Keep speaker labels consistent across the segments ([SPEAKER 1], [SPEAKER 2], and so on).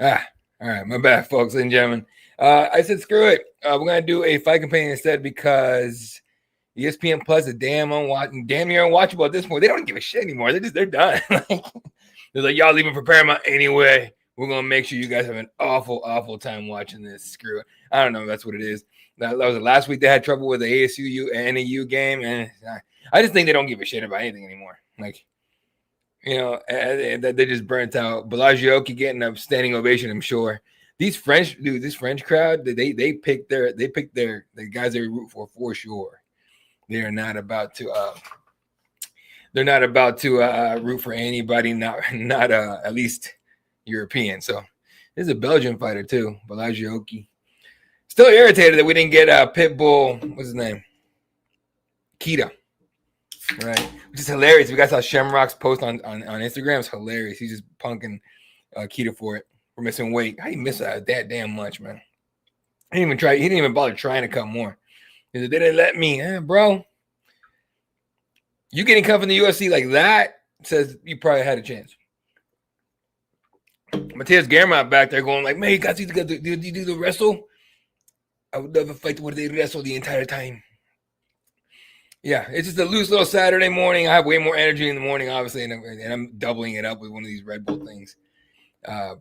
[SPEAKER 1] All right, my bad, folks and gentlemen. I said screw it. We're gonna do a fight companion instead because ESPN Plus is damn near unwatchable at this point. They don't give a shit anymore. They're done. They're like, y'all leaving for Paramount anyway. We're gonna make sure you guys have an awful time watching this. Screw it. I don't know. That's what it is. That was the last week they had trouble with the ASU NAU game, and I just think they don't give a shit about anything anymore. Like, you know, they just burnt out. Bolaji getting a standing ovation, I'm sure. This French crowd, they picked the guys they root for sure. They're not about to root for anybody, not at least European. So this is a Belgian fighter too, Bolaji. Still irritated that we didn't get Pitbull. What's his name? Kita. Right, which is hilarious. If you guys saw Shamrock's post on Instagram, it's hilarious. He's just punking Kita for it, for missing weight. How do you miss that damn much, man? He didn't even bother trying to cut more. He said, they didn't let me. Bro, you getting cut from the UFC like that says you probably had a chance. Matthias Germont back there going like, man, you guys do the wrestle? I would never fight where they wrestle the entire time. Yeah, it's just a loose little Saturday morning. I have way more energy in the morning, obviously, and I'm doubling it up with one of these Red Bull things.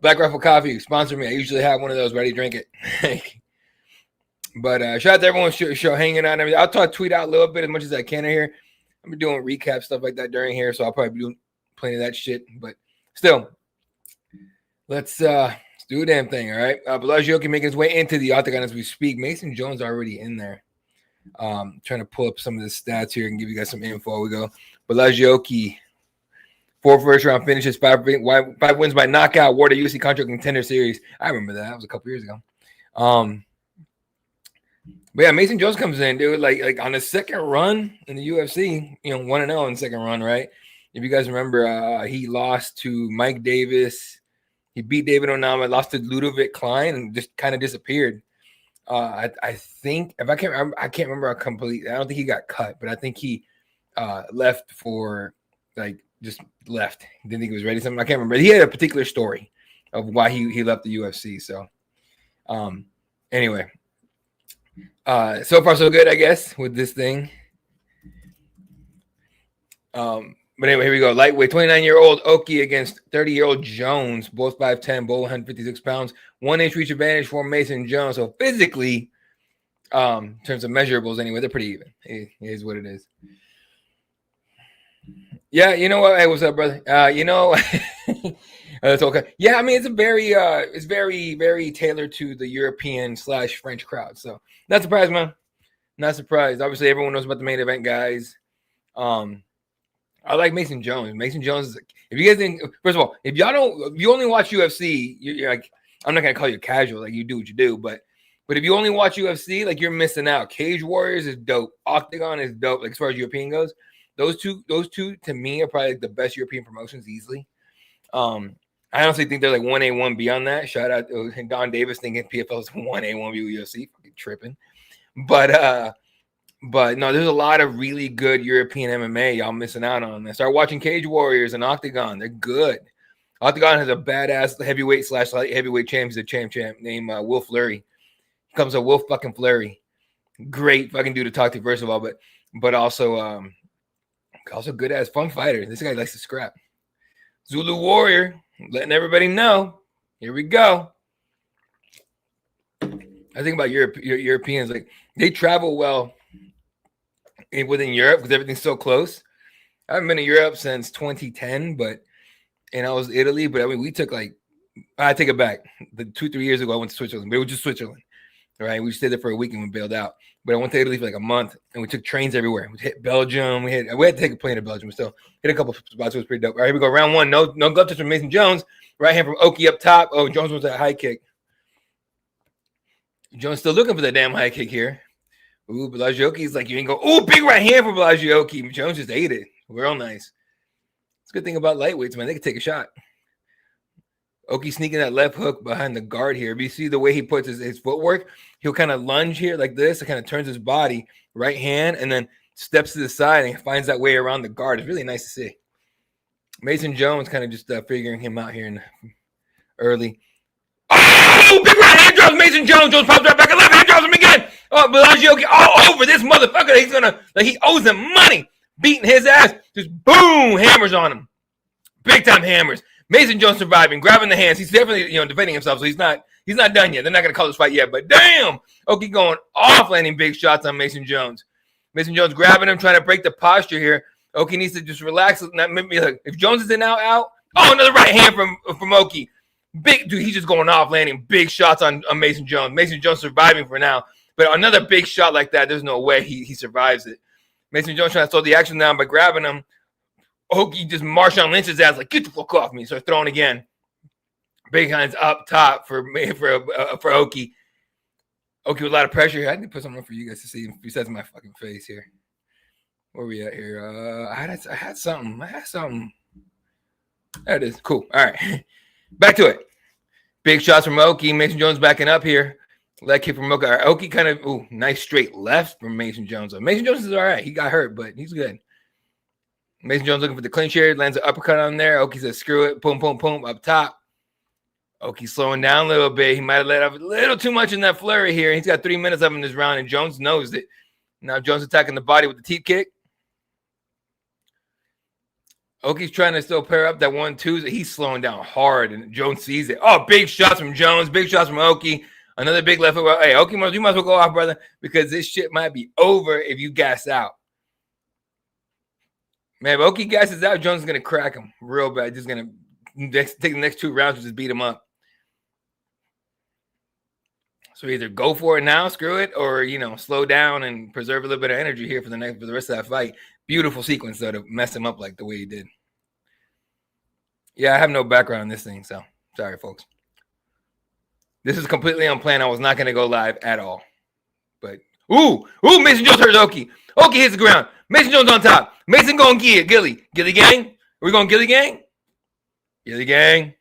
[SPEAKER 1] Black Rifle Coffee, sponsor me. I usually have one of those ready to drink it. But shout out to everyone show hanging out and everything. I'll tweet out a little bit as much as I can in here. I'm doing recap stuff like that during here, so I'll probably be doing plenty of that shit. But still, let's do a damn thing, all right? Bolaji making his way into the octagon as we speak. Mason Jones already in there. Trying to pull up some of the stats here and give you guys some info. We go. Bolaji, 4 first-round finishes, 5 wins by knockout, awarded UFC Contract Contender Series. I remember that. That was a couple years ago. But yeah, Mason Jones comes in, dude, like on his second run in the UFC, 1-0 in the second run, right? If you guys remember, he lost to Mike Davis. He beat David Onama, lost to Ludovic Klein, and just kind of disappeared. I think I can't remember completely. I don't think he got cut, but I think he left for just left. Didn't think he was ready. Something I can't remember. He had a particular story of why he left the UFC. So, anyway, so far so good, I guess, with this thing. But anyway, here we go. Lightweight, 29-year-old Oki against 30-year-old Jones, both 5'10", both 156 pounds, 1 inch reach advantage for Mason Jones. So physically, in terms of measurables, anyway, they're pretty even. It is what it is. Yeah, you know what? Hey, what's up, brother? That's okay. Yeah, I mean, it's very, very tailored to the European/French crowd. So not surprised, man. Not surprised. Obviously, everyone knows about the main event guys. I like Mason Jones. Mason Jones, if you guys think, first of all, if you only watch UFC, you're like, I'm not gonna call you casual, like you do what you do, but if you only watch UFC, like you're missing out. Cage Warriors is dope. Octagon is dope. Like as far as European goes, those two to me are probably like the best European promotions easily. I honestly think they're like 1A, 1B on that. Shout out to Don Davis thinking PFL is 1A, 1B with UFC, fucking tripping. But no, there's a lot of really good European MMA y'all missing out on. Start watching Cage Warriors and Octagon. They're good. Octagon has a badass heavyweight/light heavyweight champ. He's a champ named Will Fleury. Comes a Will fucking Fleury. Great fucking dude to talk to, first of all, but also good ass fun fighter. This guy likes to scrap. Zulu Warrior, letting everybody know. Here we go. I think about Europeans, like they travel well within Europe because everything's so close. I haven't been to Europe since 2010, and I was Italy, but I mean, we took I take it back. 2-3 years ago, I went to Switzerland, but it was just Switzerland, right? We stayed there for a week and we bailed out. But I went to Italy for like a month, and we took trains everywhere. We hit Belgium. We had to take a plane to Belgium. We still hit a couple spots. It was pretty dope. All right, here we go. Round 1. No glove touch from Mason Jones. Right hand from Oki up top. Oh, Jones was that high kick. Jones still looking for that damn high kick here. Ooh, Bolaji like, you ain't go. Ooh, big right hand for Bolaji. Jones just ate it. Real nice. It's a good thing about lightweights, man. They can take a shot. Oki sneaking that left hook behind the guard here. If you see the way he puts his footwork, he'll kind of lunge here like this. It kind of turns his body, right hand, and then steps to the side and finds that way around the guard. It's really nice to see. Mason Jones kind of just figuring him out here early. Oh, big right hand drops Mason Jones. Jones pops right back. A left hand drops him again. Oh, Bolaji all over this motherfucker. He's gonna, like, he owes him money. Beating his ass. Just boom, hammers on him. Big time hammers. Mason Jones surviving, grabbing the hands. He's definitely, defending himself, so he's not done yet. They're not gonna call this fight yet, but damn, Oki going off, landing big shots on Mason Jones. Mason Jones grabbing him, trying to break the posture here. Oki needs to just relax. If Jones is in out. Oh, another right hand from Oki. Big dude, he's just going off, landing big shots on Mason Jones. Mason Jones surviving for now, but another big shot like that, there's no way he survives it. Mason Jones trying to slow the action down by grabbing him. Oki just Marshawn Lynch's ass, like, get the fuck off me. So throwing again. Big hands up top for Oki. Oki with a lot of pressure here. I need to put something up for you guys to see besides my fucking face here. Where we at here? I had something. There it is. Cool. All right. Back to it. Big shots from Oki. Mason Jones backing up here. Leg kick from Oki. All right. Oki kind of, nice straight left from Mason Jones. Mason Jones is all right. He got hurt, but he's good. Mason Jones looking for the clinch here. Lands an uppercut on there. Oki says, screw it. Boom, boom, boom. Up top. Oki slowing down a little bit. He might have let up a little too much in that flurry here. He's got 3 minutes of in this round, and Jones knows it. Now Jones attacking the body with the teep kick. Oki's trying to still pair up that 1-2. He's slowing down hard, and Jones sees it. Oh, big shots from Jones. Big shots from Oki. Another big left hook. Hey, Oki, you might as well go off, brother, because this shit might be over if you gas out. Man, if Oki gasses out, Jones is going to crack him real bad. Just going to take the next 2 rounds and just beat him up. So either go for it now, screw it, or, slow down and preserve a little bit of energy here for the rest of that fight. Beautiful sequence, though, to mess him up like the way he did. Yeah, I have no background on this thing, so sorry, folks. This is completely unplanned. I was not going to go live at all. But, Mason Jones hurts Oki. Oki hits the ground. Mason Jones on top. Mason going Gilly. Gilly gang? Are we going Gilly gang? Gilly gang?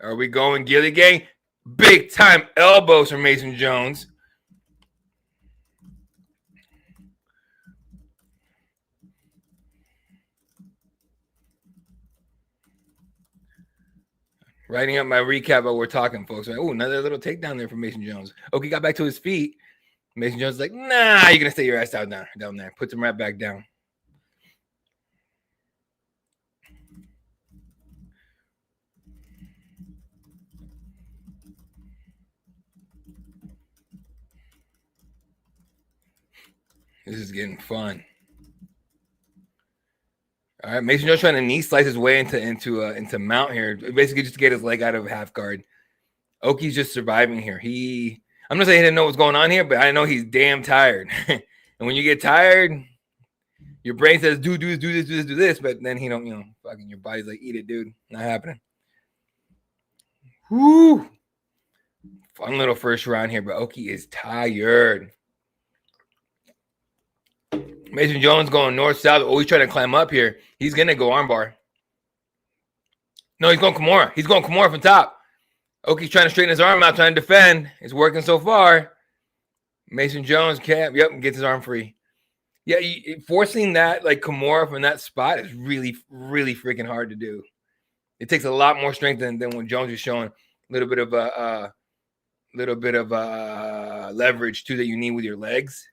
[SPEAKER 1] Are we going Gilly gang? Big time elbows from Mason Jones. Writing up my recap while we're talking, folks. Another little takedown there from Mason Jones. Oki got back to his feet. Mason Jones is like, nah, you're going to stay your ass down there. Puts him right back down. This is getting fun. All right, Mason Jones trying to knee slice his way into mount here, basically just to get his leg out of half guard. Oki's just surviving here. I'm not saying he didn't know what's going on here, but I know he's damn tired. And when you get tired, your brain says do this, but then he don't, fucking your body's like, eat it, dude. Not happening. Whoo! Fun little first round here, but Oki is tired. Mason Jones going north-south, always trying to climb up here. He's going to go armbar. No, he's going Kimura. He's going Kimura from top. Oki's trying to straighten his arm out, trying to defend. It's working so far. Mason Jones gets his arm free. Yeah, forcing that, like, Kimura from that spot is really, really freaking hard to do. It takes a lot more strength than what Jones is showing. A little bit of leverage, too, that you need with your legs.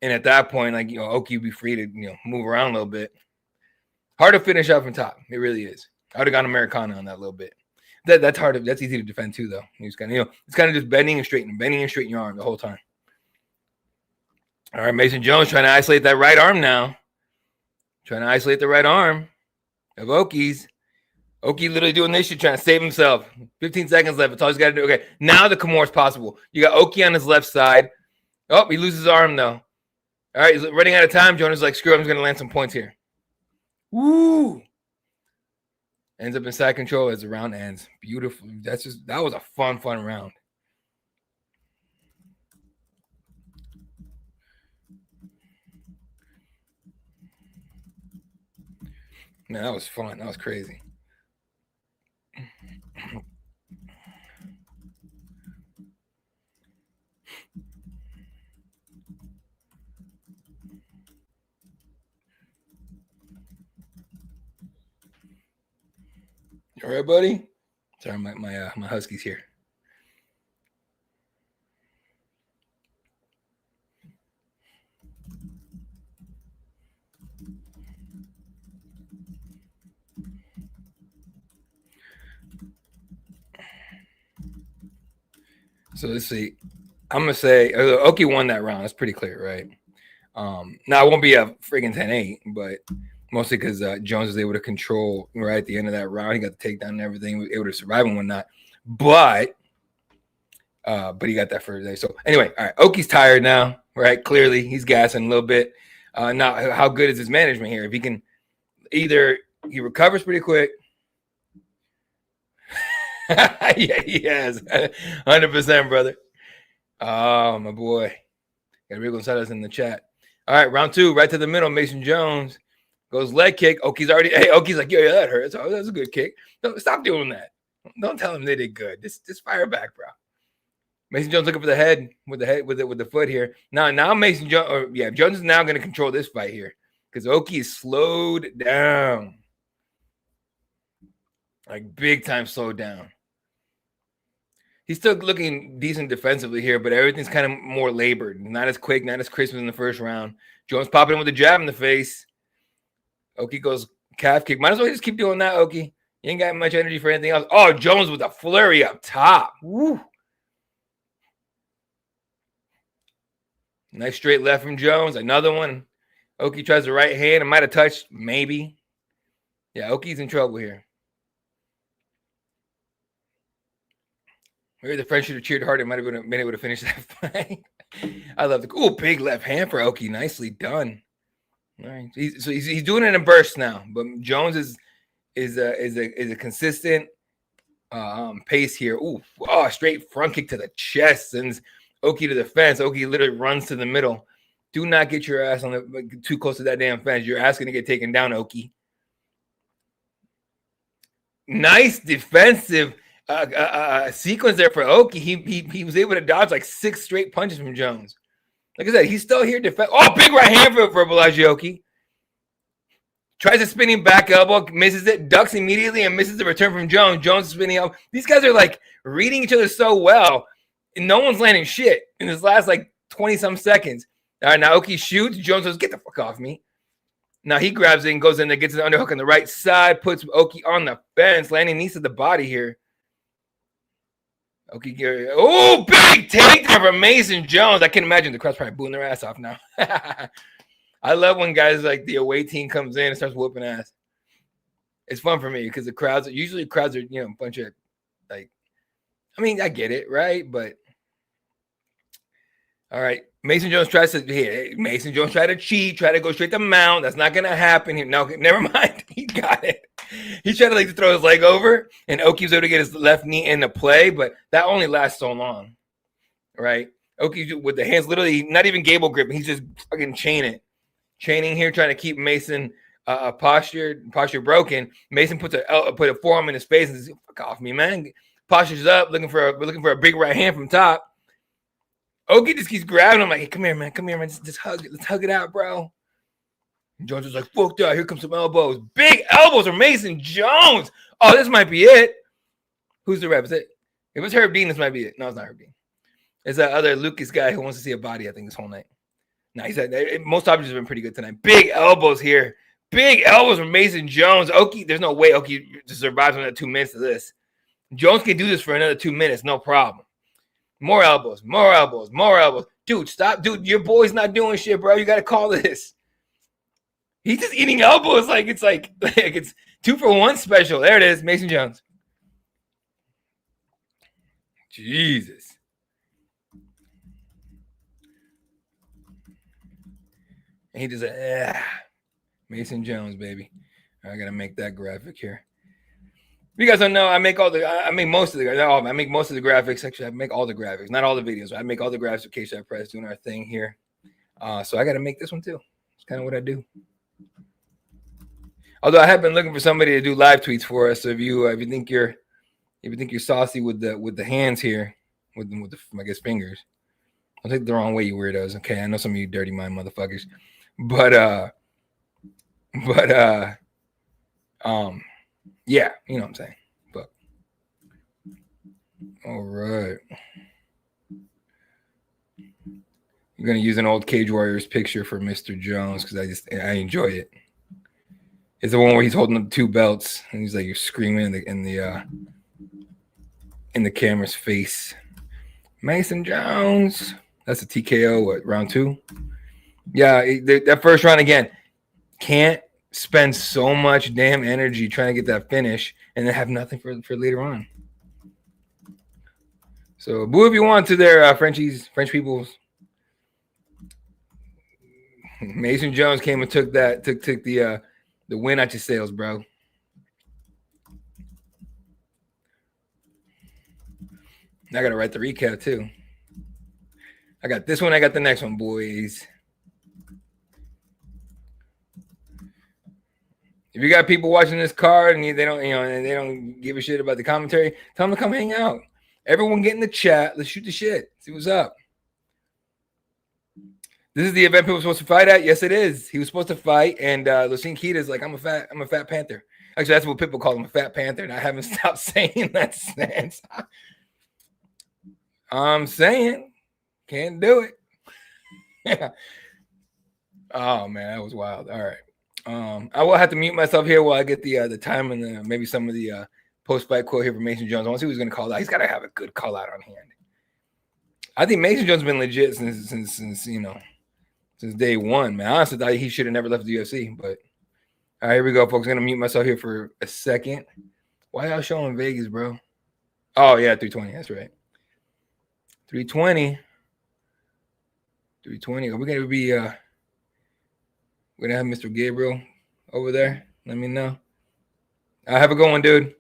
[SPEAKER 1] And at that point, Oki would be free to, move around a little bit. Hard to finish up from top. It really is. I would have gone Americana on that a little bit. That's hard. That's easy to defend too, though. He's kind of, it's kind of just bending and straightening your arm the whole time. All right, Mason Jones trying to isolate that right arm now. Trying to isolate the right arm of Oki's. Oki literally doing this shit, trying to save himself. 15 seconds left. That's all he's got to do. Okay, now the Kimura is possible. You got Oki on his left side. Oh, he loses his arm, though. All right, he's running out of time. Jonas is like, screw it, I'm just going to land some points here. Woo! Ends up in side control as the round ends. Beautiful. That was a fun round. Man, that was fun. That was crazy. You all right, buddy? Sorry, my husky's here. So let's see. I'm gonna say Oki won that round. That's pretty clear, right? Now it won't be a friggin' 10-8, but mostly because Jones was able to control right at the end of that round. He got the takedown and everything, was able to survive and whatnot. But he got that first day. So anyway, all right, Oki's tired now, right? Clearly, he's gassing a little bit. Now, how good is his management here? If he can either he recovers pretty quick. Yeah, he has 100%, brother. Oh, my boy. Got Rigo Gonzalez in the chat. All right, round 2, right to the middle. Mason Jones goes leg kick. Oki's already. Hey, Oki's like, yeah, that hurts. Oh, that's a good kick. No, stop doing that. Don't tell him they did good. Just fire back, bro. Mason Jones looking for the head with the foot here. Now Mason Jones. Jones is now going to control this fight here because Oki is slowed down, like big time slowed down. He's still looking decent defensively here, but everything's kind of more labored. Not as quick, not as crisp as in the first round. Jones popping in with a jab in the face. Oki goes calf kick. Might as well just keep doing that, Oki. You ain't got much energy for anything else. Oh, Jones with a flurry up top. Woo. Nice straight left from Jones. Another one. Oki tries the right hand. It might have touched, maybe. Yeah, Oki's in trouble here. Maybe the French should have cheered harder. Might have been able to finish that fight. I love the big left hand for Oki. Nicely done. All right, he's doing it in a burst now. But Jones is a consistent pace here. Ooh, straight front kick to the chest sends Oki to the fence. Oki literally runs to the middle. Do not get your ass on too close to that damn fence. Your ass going to get taken down, Oki. Nice defensive sequence there for Oki. He was able to dodge like 6 straight punches from Jones. Like I said, he's still here. Big right hand for Bolaji Oki. Tries a spinning back elbow, misses it, ducks immediately, and misses the return from Jones. Jones spinning elbow. These guys are like reading each other so well, and no one's landing shit in this last like 20-some seconds. All right, now Oki shoots. Jones goes, get the fuck off me. Now he grabs it and goes in there, gets the underhook on the right side, puts Oki on the fence, landing knees to the body here. Oki, big takedown from Mason Jones. I can imagine the crowd's probably booing their ass off now. I love when guys like the away team comes in and starts whooping ass. It's fun for me because the crowds are a bunch of like, I mean, I get it, right? But all right, Mason Jones tries to try to cheat, try to go straight to mount. That's not gonna happen here. No, never mind. He got it. He tried to throw his leg over, and Oki was able to get his left knee into play, but that only lasts so long, right? Oki with the hands literally not even gable gripping. He's just fucking chaining here, trying to keep Mason posture broken. Mason put a forearm in his face and says, "Fuck off me, man." Postures up, looking for a big right hand from top. Oki just keeps grabbing him like, "Hey, come here, man. Just hug it. Let's hug it out, bro." Jones was like, fucked out. Here comes some elbows. Big elbows from Mason Jones. Oh, this might be it. Who's the rep? Is it? If it's Herb Dean, this might be it. No, it's not Herb Dean. It's that other Lucas guy who wants to see a body, I think, this whole night. No, he said most objects have been pretty good tonight. Big elbows here. Big elbows from Mason Jones. Oki, there's no way Oki just survives another 2 minutes of this. Jones can do this for another 2 minutes, no problem. More elbows. Dude, stop. Dude, your boy's not doing shit, bro. You got to call this. He's just eating elbows like it's 2-for-1 special. There it is, Mason Jones. Jesus. And he just Mason Jones, baby. I gotta make that graphic here. If you guys don't know, I make most of the graphics. Actually, I make all the graphics, not all the videos. I make all the graphics with K-Shot Press doing our thing here. So I gotta make this one too. It's kind of what I do. Although I have been looking for somebody to do live tweets for us. So if you think you're saucy with the hands here, with the I guess fingers, don't take it the wrong way, you weirdos. Okay, I know some of you dirty mind motherfuckers, but yeah, you know what I'm saying. But all right, I'm gonna use an old Cage Warriors picture for Mr. Jones because I enjoy it. It's the one where he's holding up 2 belts and he's like, you're screaming in the camera's face. Mason Jones. That's a TKO. What, round 2? Yeah, that first round again. Can't spend so much damn energy trying to get that finish and then have nothing for later on. So boo if you want to their French peoples. Mason Jones came and took the win out your sails, bro. I gotta write the recap too. I got this one. I got the next one, boys. If you got people watching this card and they don't give a shit about the commentary, tell them to come hang out. Everyone get in the chat. Let's shoot the shit. See what's up. This is the event people were supposed to fight at. Yes, it is. He was supposed to fight, and Lucien Keita's like, I'm a fat panther. Actually, that's what people call him, a fat panther, and I haven't stopped saying that since. I'm saying, can't do it. Oh man, that was wild. All right. I will have to mute myself here while I get the time and maybe some of the post-fight quote here from Mason Jones. I want to see who's going to call out. He's got to have a good call out on hand. I think Mason Jones has been legit since day one, man. I honestly thought he should have never left the UFC. But all right, here we go, folks. I'm going to mute myself here for a second. Why y'all showing Vegas, bro? Oh, yeah, 320. That's right. 320. 320. Are we going to be we're going to have Mr. Gabriel over there? Let me know. Have a good one, dude.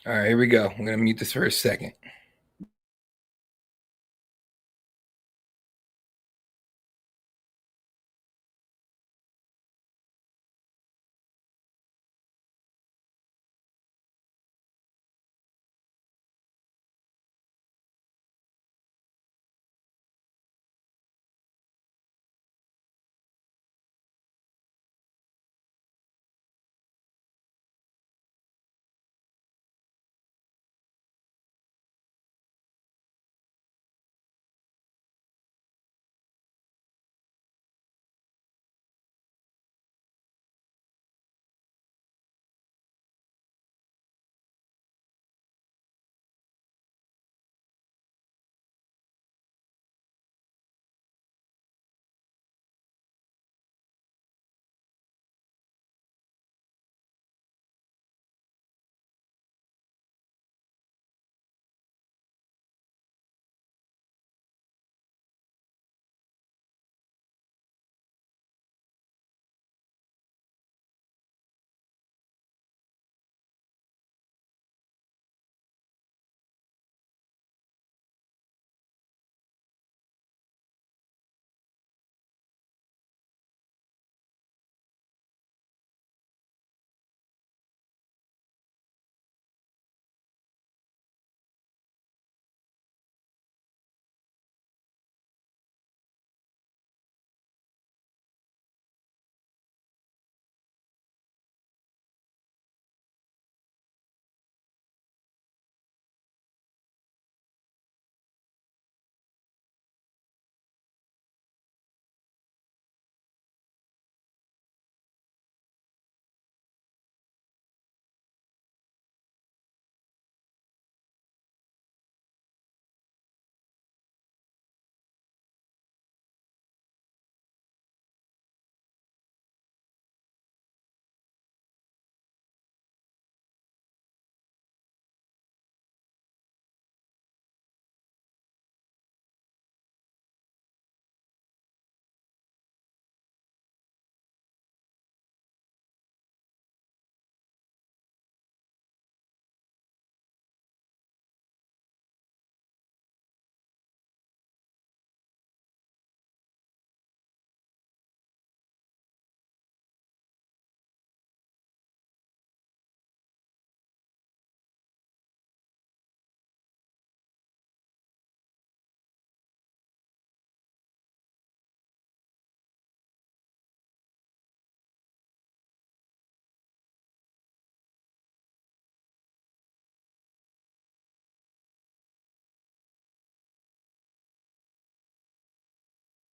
[SPEAKER 1] All right, here we go. I'm going to mute this for a second.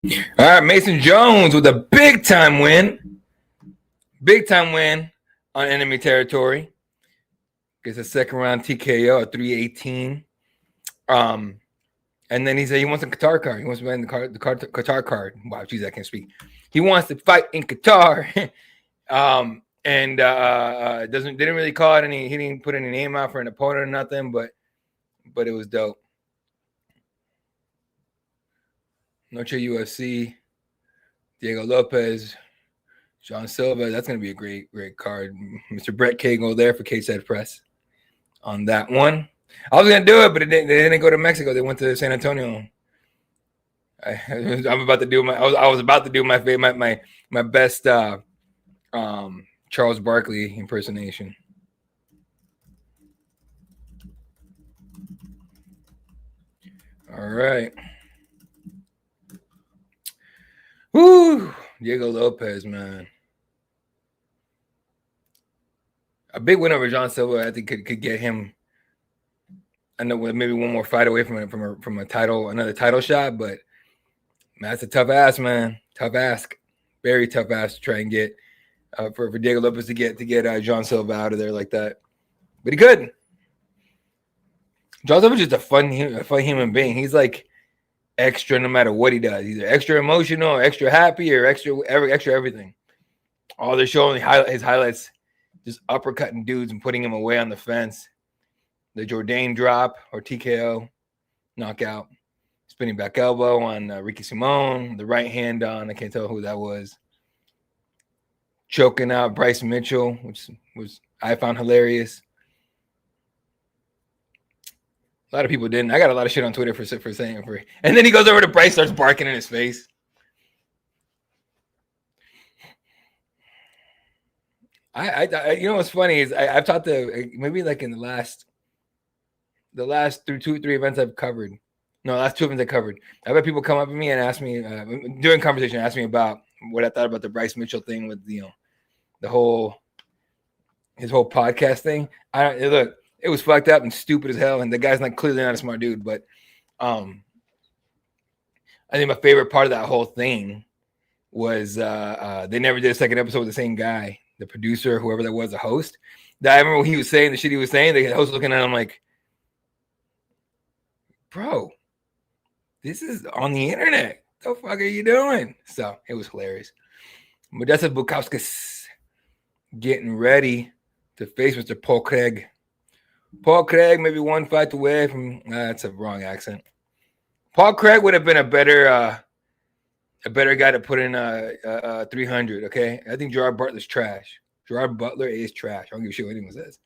[SPEAKER 1] All right, Mason Jones with a big-time win. Big-time win on enemy territory. Gets a second-round TKO at 318. And then he said he wants a Qatar card. He wants to buy the Qatar card. Wow, geez, I can't speak. He wants to fight in Qatar. Didn't really call it any. He didn't put any name out for an opponent or nothing, but it was dope. Noche UFC, Diego Lopez, John Silva. That's gonna be a great card. Mr. Brett Cagle there for K-Side Press on that one. I was gonna do it, but they didn't go to Mexico. They went to San Antonio. I was about to do my best Charles Barkley impersonation. All right. Woo! Diego Lopez, man. A big win over John Silva, I think could get him. I know maybe one more fight away from a title, another title shot, but man, that's a tough ask, man. Tough ask, very tough ask to try and get for Diego Lopez to get John Silva out of there like that. But he could. John Silva's just a fun human being. He's like extra no matter what he does. Either extra emotional, or extra happy, or extra everything. All they're showing his highlights, just uppercutting dudes and putting him away on the fence. The Jourdain drop or TKO knockout, spinning back elbow on Ricky Simon, the right hand on, I can't tell who that was, choking out Bryce Mitchell, which was I found hilarious. A lot of people didn't. I got a lot of shit on Twitter for saying it. And then he goes over to Bryce, starts barking in his face. I you know what's funny is I've talked to maybe like in the last 2 or 3 events I've covered. No, last 2 events I covered. I've had people come up to me and ask me during conversation, ask me about what I thought about the Bryce Mitchell thing with his whole podcast thing. Look, it was fucked up and stupid as hell, and the guy's clearly not a smart dude. But I think my favorite part of that whole thing was they never did a second episode with the same guy, the producer, whoever that was, the host. I remember when he was saying the shit he was saying, the host was looking at him like, bro, this is on the internet. What the fuck are you doing? So it was hilarious. Modestas Bukauskas getting ready to face Mr. Paul Craig. Paul Craig maybe one fight away from that's a wrong accent. Paul Craig would have been a better guy to put in 300. Okay, I think Gerard Butler's trash. Gerard Butler is trash. I don't give a shit what anyone says.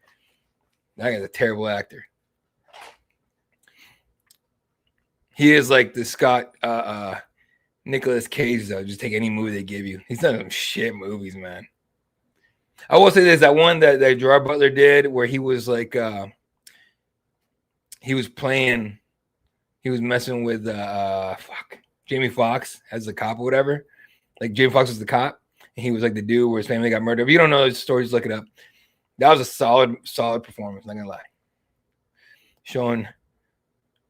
[SPEAKER 1] That guy's a terrible actor. He is like the Scott Nicolas Cage, though. Just take any movie they give you. He's done some shit movies, man. I will say this: that one that Gerard Butler did, where he was like, he was messing with Jamie Foxx as the cop or whatever. Like Jamie Foxx was the cop, and he was like the dude where his family got murdered. If you don't know the story, just look it up. That was a solid performance. Not gonna lie. Showing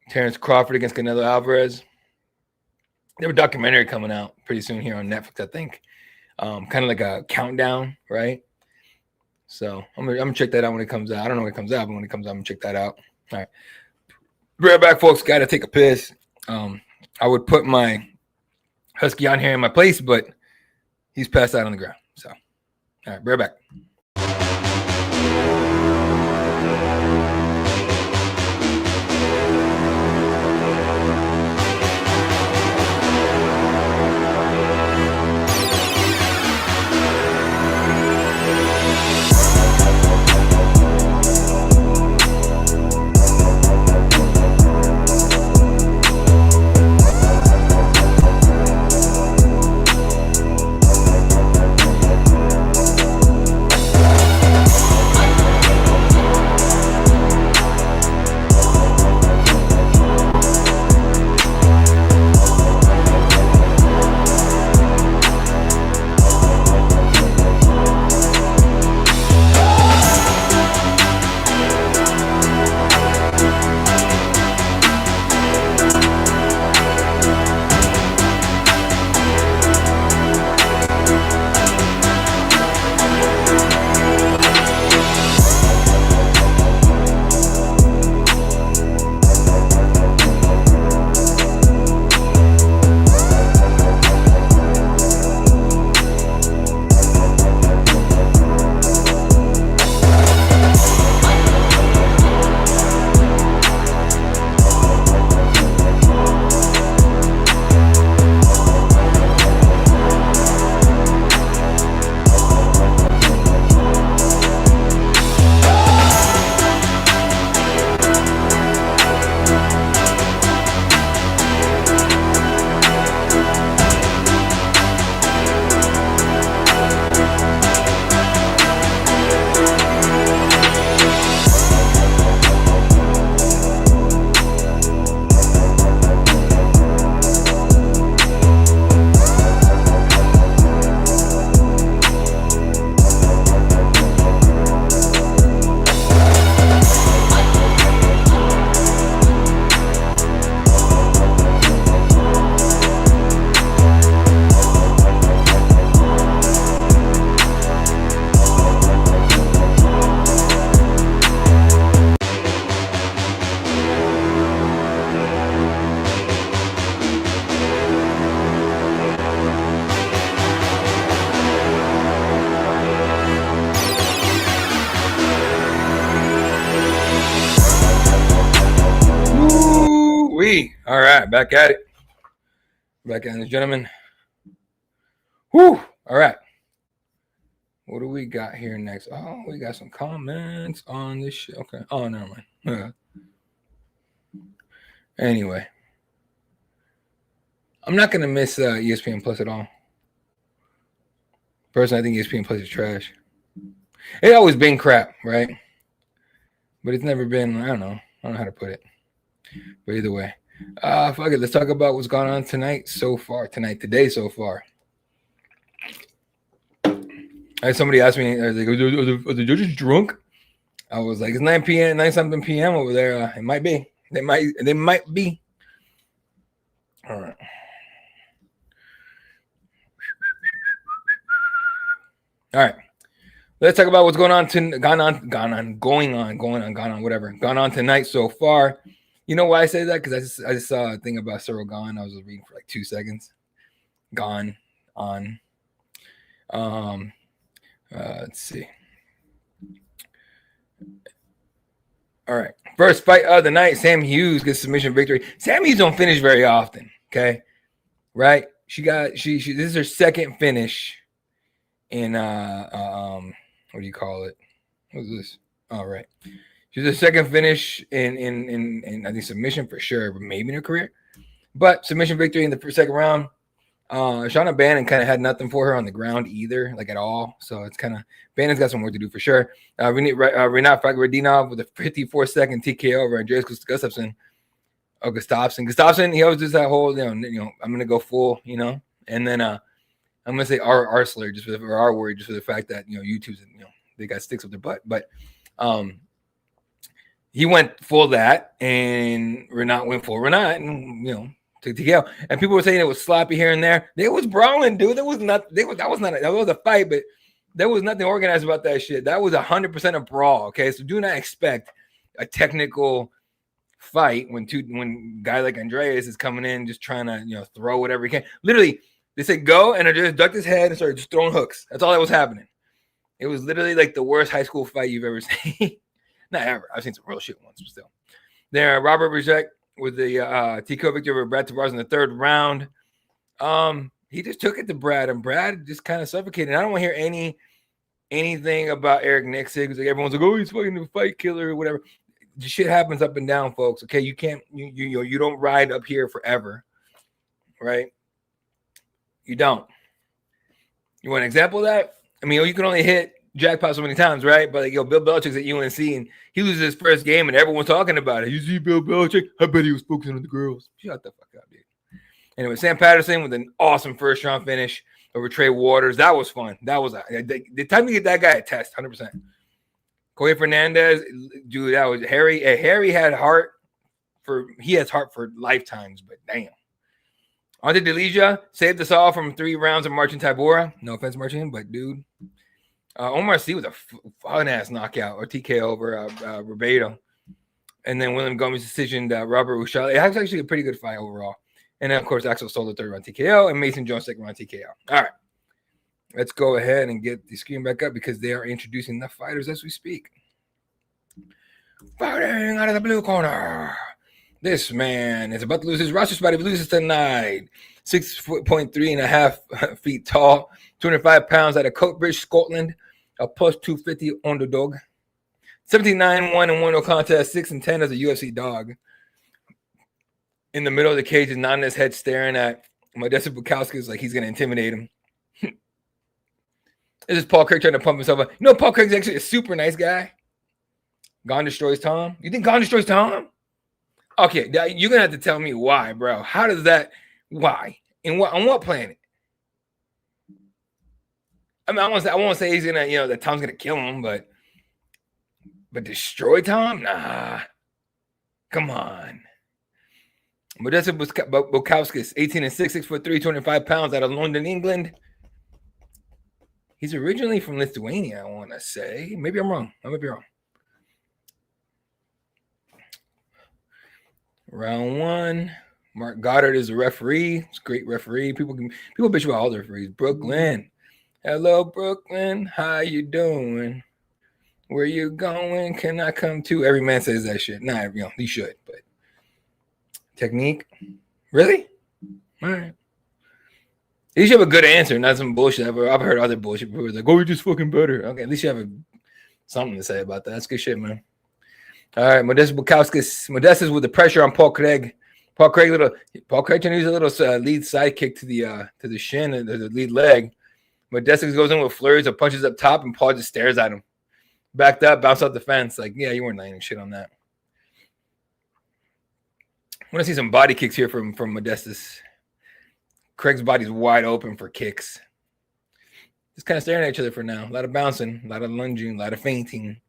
[SPEAKER 1] Terrence Crawford against Canelo Alvarez. They have a documentary coming out pretty soon here on Netflix, I think. Kind of like a countdown, right? So I'm gonna check that out when it comes out. I don't know when it comes out, but when it comes out, I'm gonna check that out. All right. Be right back, folks. Gotta take a piss. I would put my husky on here in my place, but he's passed out on the ground. So all right, be right back. we? All right, back at it. Back at it, gentlemen. Whew. All right. What do we got here next? Oh, we got some comments on this shit. Okay. Oh, never mind. Anyway. I'm not going to miss ESPN Plus at all. Personally, I think ESPN Plus is trash. It's always been crap, right? But it's never been, I don't know how to put it. But either way. Fuck it. Let's talk about what's gone on today so far. Somebody asked me, are the judges drunk? I was like, it's 9 p.m., 9 something p.m. over there. It might be. They might be. All right. All right. Let's talk about what's gone on tonight so far. You know why I say that? Because I just saw a thing about Cyril Gone. I was reading for like 2 seconds. Gone on. Let's see. All right. First fight of the night, Sam Hughes gets submission victory. Sam Hughes don't finish very often. Okay. Right? She this is her second finish in what do you call it? What's this? All right. She's a second finish in I think submission for sure, but maybe in her career. But submission victory in the second round. Shauna Bannon kind of had nothing for her on the ground either, like at all. So it's kind of Bannon's got some work to do for sure. Renat Fagradinov with a 54-second TKO over Andreas Gustafsson. Gustafsson, he always does that whole, I'm gonna go full, and then I'm gonna say our slur just for our word, just for the fact that YouTube's they got sticks up their butt, but he went full that, and Renat went full Renat, and took TKO. And people were saying it was sloppy here and there. They was brawling, dude. That was a fight, but there was nothing organized about that shit. That was 100% a brawl. Okay, so do not expect a technical fight when guy like Andreas is coming in just trying to throw whatever he can. Literally, they said go, and Andreas ducked his head and started just throwing hooks. That's all that was happening. It was literally like the worst high school fight you've ever seen. Not ever. I've seen some real shit once, but still. There, Robert Brzezek with the TKO victory over Brad Tavares in the third round. He just took it to Brad, and Brad just kind of suffocated. I don't want to hear anything about Eric Nixon because everyone's like, oh, he's fucking a fight killer or whatever. The shit happens up and down, folks. Okay, you can't you don't ride up here forever, right? You don't. You want an example of that? I mean, you can only hit jackpot so many times, right? But Bill Belichick's at UNC and he loses his first game and everyone's talking about it. You see Bill Belichick? I bet he was focusing on the girls. Shut the fuck up, dude. Anyway, Sam Patterson with an awesome first round finish over Trey Waters. That was fun. That was the time to get that guy a test, 100%. Corey Fernandez, dude, that was Harry. Harry had heart has heart for lifetimes, but damn. Ante Delija saved us all from 3 rounds of Marcin Tybura. No offense, Marcin, but dude. Omar C with a fun-ass knockout or TKO over Ribeiro. And then William Gomez decision Robert Ushal. It was actually a pretty good fight overall. And then, of course, Axel stole the 3rd round TKO and Mason Jones 2nd round TKO. All right. Let's go ahead and get the screen back up because they are introducing the fighters as we speak. Fighting out of the blue corner. This man is about to lose his roster spot. He loses tonight. 6'3.5" feet tall, 205 pounds out of Coatbridge, Scotland. A plus 250 underdog. 17-9-1 and 1 contest, 6-10 as a UFC dog. In the middle of the cage, is nodding his head, staring at Modestas Bukauskas like he's going to intimidate him. This is Paul Craig trying to pump himself up. Paul Craig's actually a super nice guy. Gone destroys Tom. You think Gone destroys Tom? Okay, you're going to have to tell me why, bro. How does that, why? On what planet? I mean, I won't say he's going to, that Tom's going to kill him, but destroy Tom? Nah. Come on. Modestas Bukauskas, 18-6, 6'3", 205 pounds out of London, England. He's originally from Lithuania, I want to say. Maybe I'm wrong. I might be wrong. Round 1. Mark Goddard is a referee. He's a great referee. People bitch about all the referees. Brooklyn. Hello, Brooklyn. How you doing? Where you going? Can I come too? Every man says that shit. Nah, he should, but Technique? Really? All right. At least you have a good answer, not some bullshit. I've heard other bullshit people like, "Oh, we're just fucking better." Okay, at least you have something to say about that. That's good shit, man. All right, Bukauskas. Modestas with the pressure on Paul Craig. Paul Craig trying to use a little lead side kick to the shin and the lead leg. Modestas goes in with flurries of punches up top, and Paul just stares at him. Backed up, bounced off the fence. Like, yeah, you weren't laying shit on that. I want to see some body kicks here from Modestas. Craig's body's wide open for kicks. Just kind of staring at each other for now. A lot of bouncing, a lot of lunging, a lot of feinting.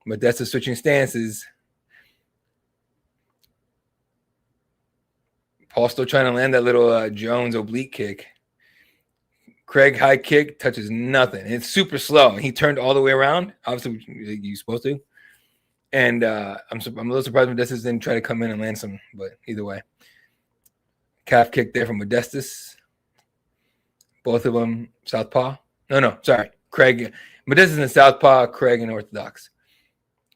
[SPEAKER 1] Modestas switching stances. Paul still trying to land that little Jones oblique kick. Craig high kick touches nothing. It's super slow. He turned all the way around. Obviously, you're supposed to. And I'm a little surprised Modestas didn't try to come in and land some, but either way. Calf kick there from Modestas. Both of them southpaw. No, sorry. Craig. Modestas in southpaw, Craig in orthodox.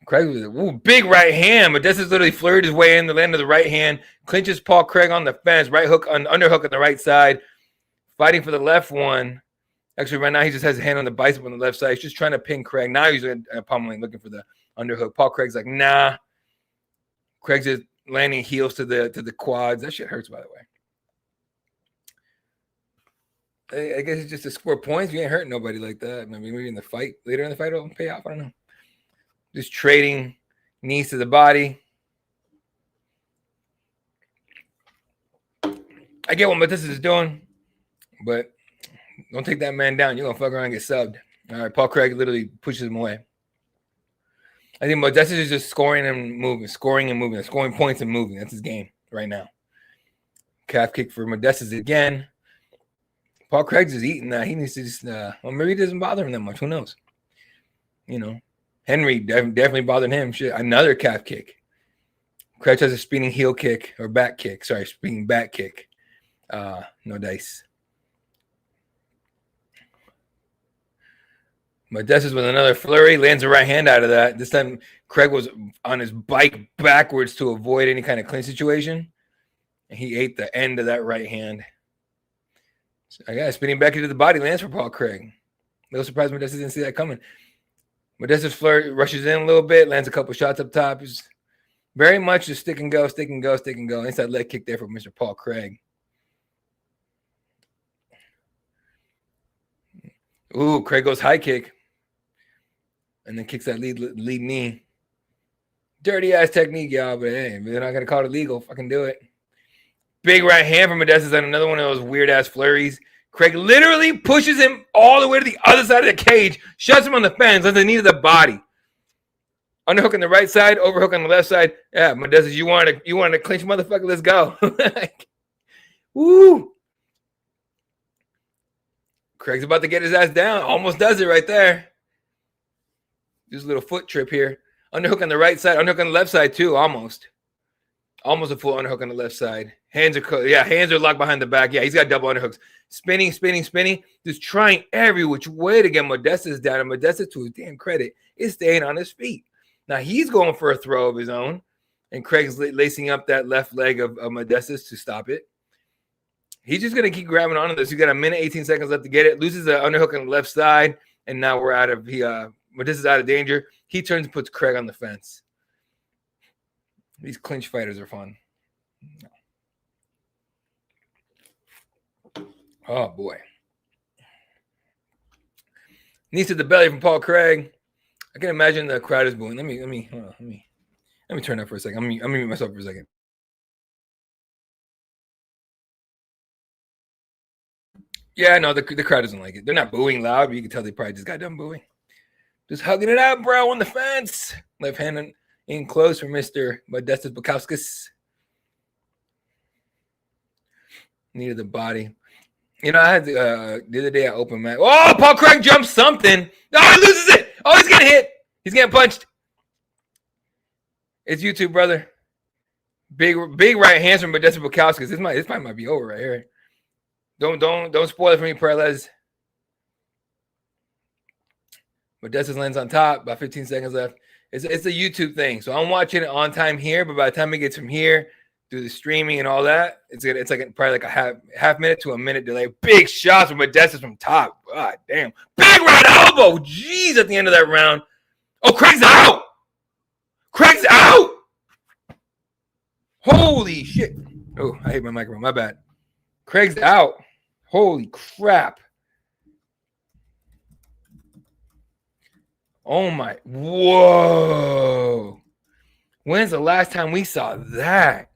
[SPEAKER 1] Craig with a big right hand. Modestas literally flirted his way in the land of the right hand. Clinches Paul Craig on the fence. Right hook, underhook on the right side. Fighting for the left one. Actually, right now he just has his hand on the bicep on the left side. He's just trying to pin Craig. Now he's pummeling, looking for the underhook. Paul Craig's like, nah. Craig's just landing heels to the quads. That shit hurts, by the way. I guess it's just to score points. You ain't hurting nobody like that. Maybe in the fight, later in the fight, it'll pay off. I don't know. Just trading knees to the body. I get what Modestas is doing, but don't take that man down. You're going to fuck around and get subbed. All right, Paul Craig literally pushes him away. I think Modestas is just scoring and moving, scoring points and moving. That's his game right now. Calf kick for Modestas again. Paul Craig's is eating that. He needs to just, well, maybe it doesn't bother him that much. Who knows? You know, Henry definitely bothered him. Shit, another calf kick. Craig has a spinning heel kick or back kick. Sorry, spinning back kick. No dice. Modestas with another flurry, lands a right hand out of that. This time, Craig was on his bike backwards to avoid any kind of clinch situation. And he ate the end of that right hand. So I got spinning back into the body, lands for Paul Craig. A little surprised Modestas didn't see that coming. Modestas flurry rushes in a little bit, lands a couple shots up top. He's very much just stick and go. Inside leg kick there for Mr. Paul Craig. Ooh, Craig goes high kick. And then kicks that lead knee. Dirty ass technique, y'all, but hey, they're not gonna call it illegal. Fucking do it. Big right hand from Modestas on another one of those weird ass flurries. Craig literally pushes him all the way to the other side of the cage, shuts him on the fence, on the knee to the body. Underhook on the right side, overhook on the left side. Yeah, Modestas, you want to clinch, motherfucker? Let's go. Woo! Craig's about to get his ass down. Almost does it right there. Just a little foot trip here. Underhook on the right side. Underhook on the left side too. Almost a full underhook on the left side. Hands are locked behind the back. Yeah, he's got double underhooks. Spinning. Just trying every which way to get Modestas down. And Modestas, to his damn credit, is staying on his feet. Now he's going for a throw of his own. And Craig's lacing up that left leg of Modestas to stop it. He's just going to keep grabbing onto this. He's got a minute, 18 seconds left to get it. Loses the underhook on the left side. And now we're out of Modestas out of danger. He turns and puts Craig on the fence. These clinch fighters are fun. Oh boy. Knees to the belly from Paul Craig. I can imagine the crowd is booing. Let me turn up for a second. I'm gonna mute myself for a second. Yeah, no, the crowd doesn't like it. They're not booing loud, but you can tell they probably just got done booing. Just hugging it out, bro, on the fence. Left hand in close for Mr. Modestas Bukauskas. Needed the body. You know, I had the other day I opened my. Oh, Paul Craig jumps something. Oh, he loses it. Oh, he's getting hit. He's getting punched. It's YouTube, brother. Big right hands from Modestas Bukauskas. This fight might be over right here. Don't spoil it for me, Perez. Modestas lands on top. About 15 seconds left. It's a YouTube thing, so I'm watching it on time here. But by the time it gets from here do the streaming and all that. It's like probably like a half minute to a minute delay. Big shots from Modestas from top. God damn. Big right elbow. Jeez, at the end of that round. Oh, Craig's out. Craig's out. Holy shit. Oh, I hit my microphone. My bad. Craig's out. Holy crap. Oh my. Whoa. When's the last time we saw that?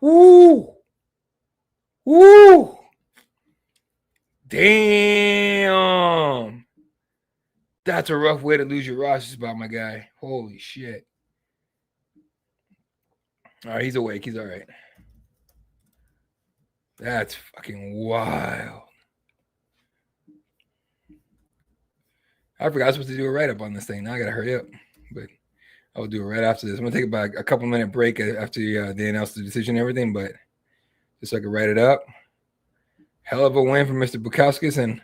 [SPEAKER 1] Woo. Woo. Damn. That's a rough way to lose your roster spot, my guy. Holy shit. All right, he's awake. He's all right. That's fucking wild. I forgot I was supposed to do a write-up on this thing. Now I got to hurry up. But I'll do it right after this. I'm going to take about a couple-minute break after they announce the decision and everything, but just so I can write it up. Hell of a win for Mr. Bukauskas and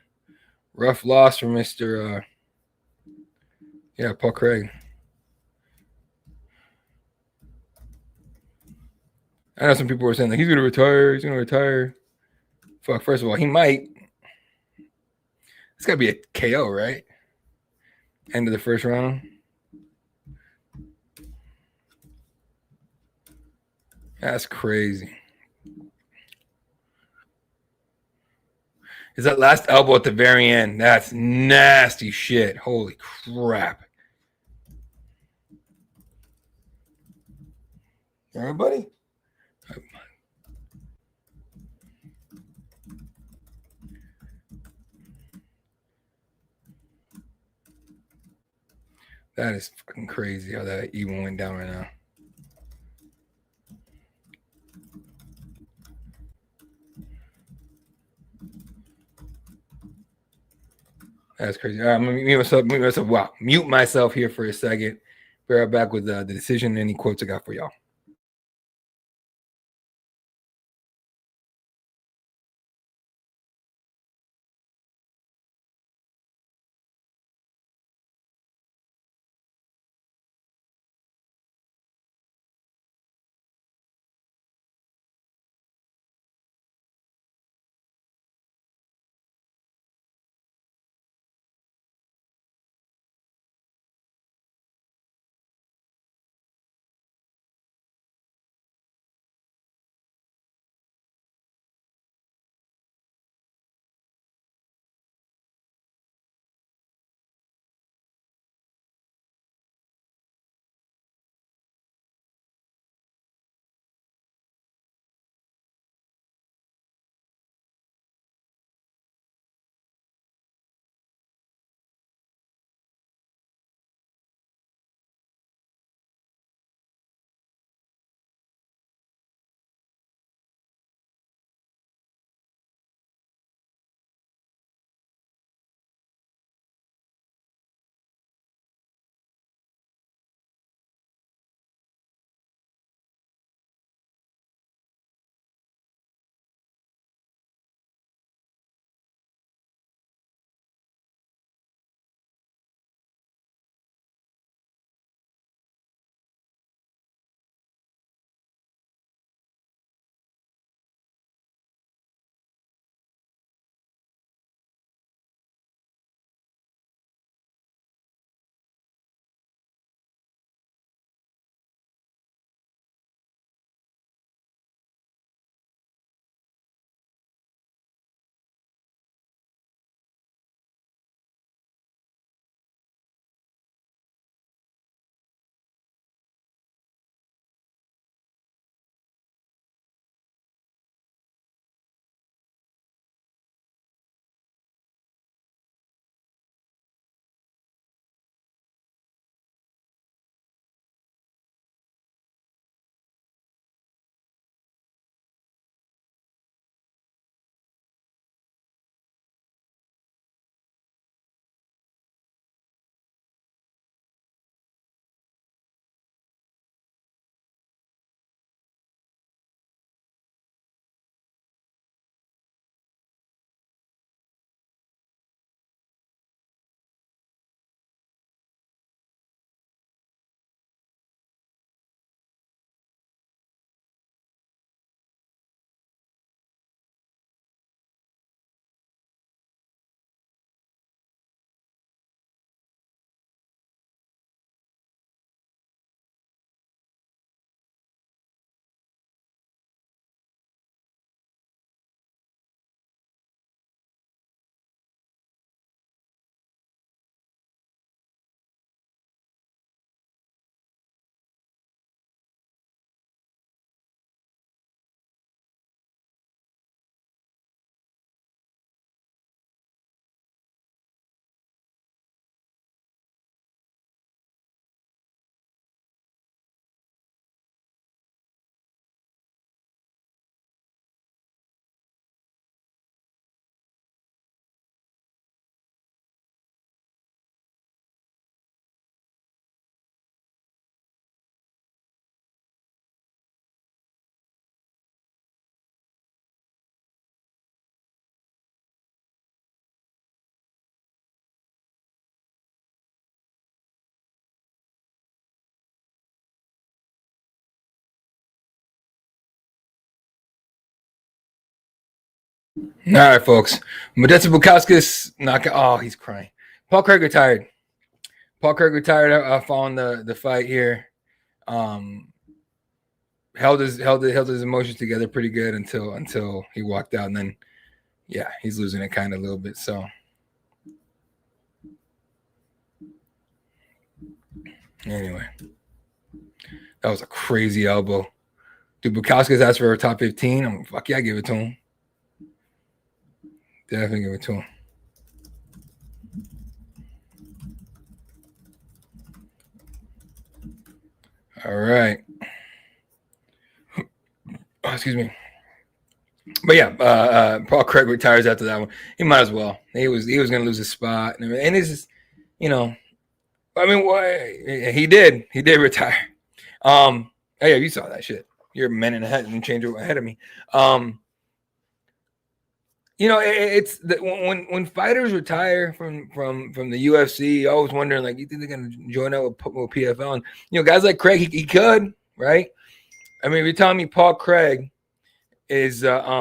[SPEAKER 1] rough loss for Mr. Paul Craig. I know some people were saying, like, he's going to retire. He's going to retire. Fuck, first of all, he might. It's got to be a KO, right? End of the first round. That's crazy. Is that last elbow at the very end? That's nasty shit. Holy crap. Everybody? That is fucking crazy how that even went down right now. That's crazy. All right, I'm going to mute myself here for a second. Be right back with the decision and any quotes I got for y'all. All right, folks. Modestas Bukauskas knockout. Oh, he's crying. Paul Craig retired. Paul Craig retired following the fight here. Held his emotions together pretty good until he walked out, and then yeah, he's losing it kind of a little bit. So anyway, that was a crazy elbow. Dude, Bukauskas asked for a top 15. I'm fuck yeah, I give it to him. Definitely give it to him. All right. Oh, excuse me. But yeah, Paul Craig retires after that one. He might as well. He was going to lose his spot, and it's just, I mean, he did retire. Oh yeah, you saw that shit. You're a minute ahead and change ahead of me. It's when fighters retire from the UFC, I always wondering, like, you think they're gonna join up with PFL? And guys like Craig, he could, right? I mean, if you're telling me Paul Craig is but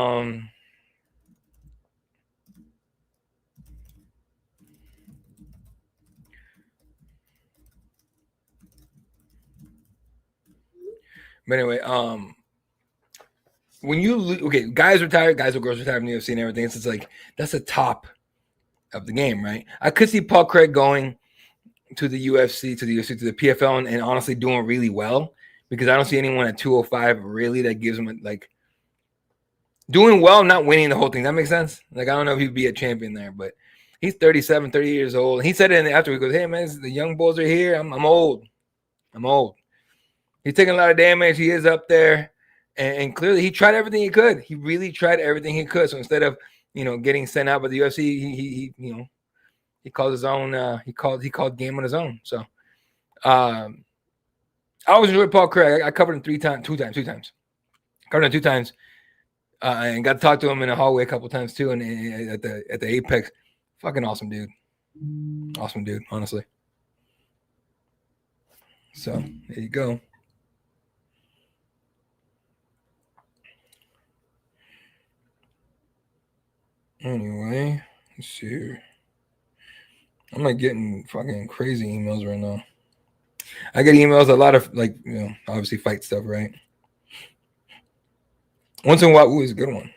[SPEAKER 1] anyway, when you guys retire, guys or girls retire from the UFC and everything, it's just like that's the top of the game, right? I could see Paul Craig going to the UFC, to the PFL, and honestly doing really well, because I don't see anyone at 205 really that gives him like doing well, not winning the whole thing. That makes sense. Like, I don't know if he'd be a champion there, but he's 37, 30 years old. He said it after, he goes, "Hey man, the young bulls are here. I'm old. I'm old." He's taking a lot of damage. He is up there, and clearly he tried everything he could. He really tried everything he could. So instead of getting sent out by the UFC, he called his own. He called game on his own. So I always enjoyed Paul Craig. I covered him two times. Covered him 2 times. And got to talk to him in the hallway a couple times too, and at the Apex. Fucking awesome dude. Awesome dude, honestly. So there you go. Anyway, let's see here. I'm not getting fucking crazy emails right now. I get emails a lot of, like, obviously fight stuff, right? Once in a while, ooh, it's a good one.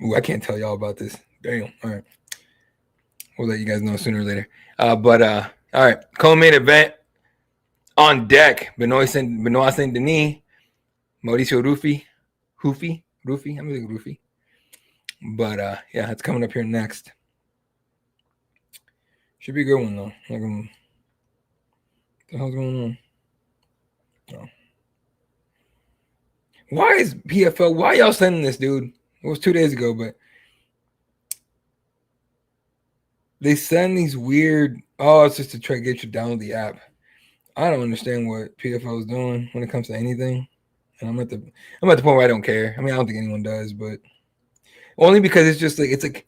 [SPEAKER 1] Ooh, I can't tell y'all about this. Damn. All right. We'll let you guys know sooner or later. But all right. Co-main event on deck. Benoît Saint Denis, Mauricio Ruffy. I'm going to Ruffy. But yeah, it's coming up here next. Should be a good one though. Like, what the hell's going on? Oh. Why is PFL? Why y'all sending this, dude? It was 2 days ago, but they send these weird. Oh, it's just to try to get you to download the app. I don't understand what PFL is doing when it comes to anything, and I'm at the point where I don't care. I mean, I don't think anyone does, but only because it's like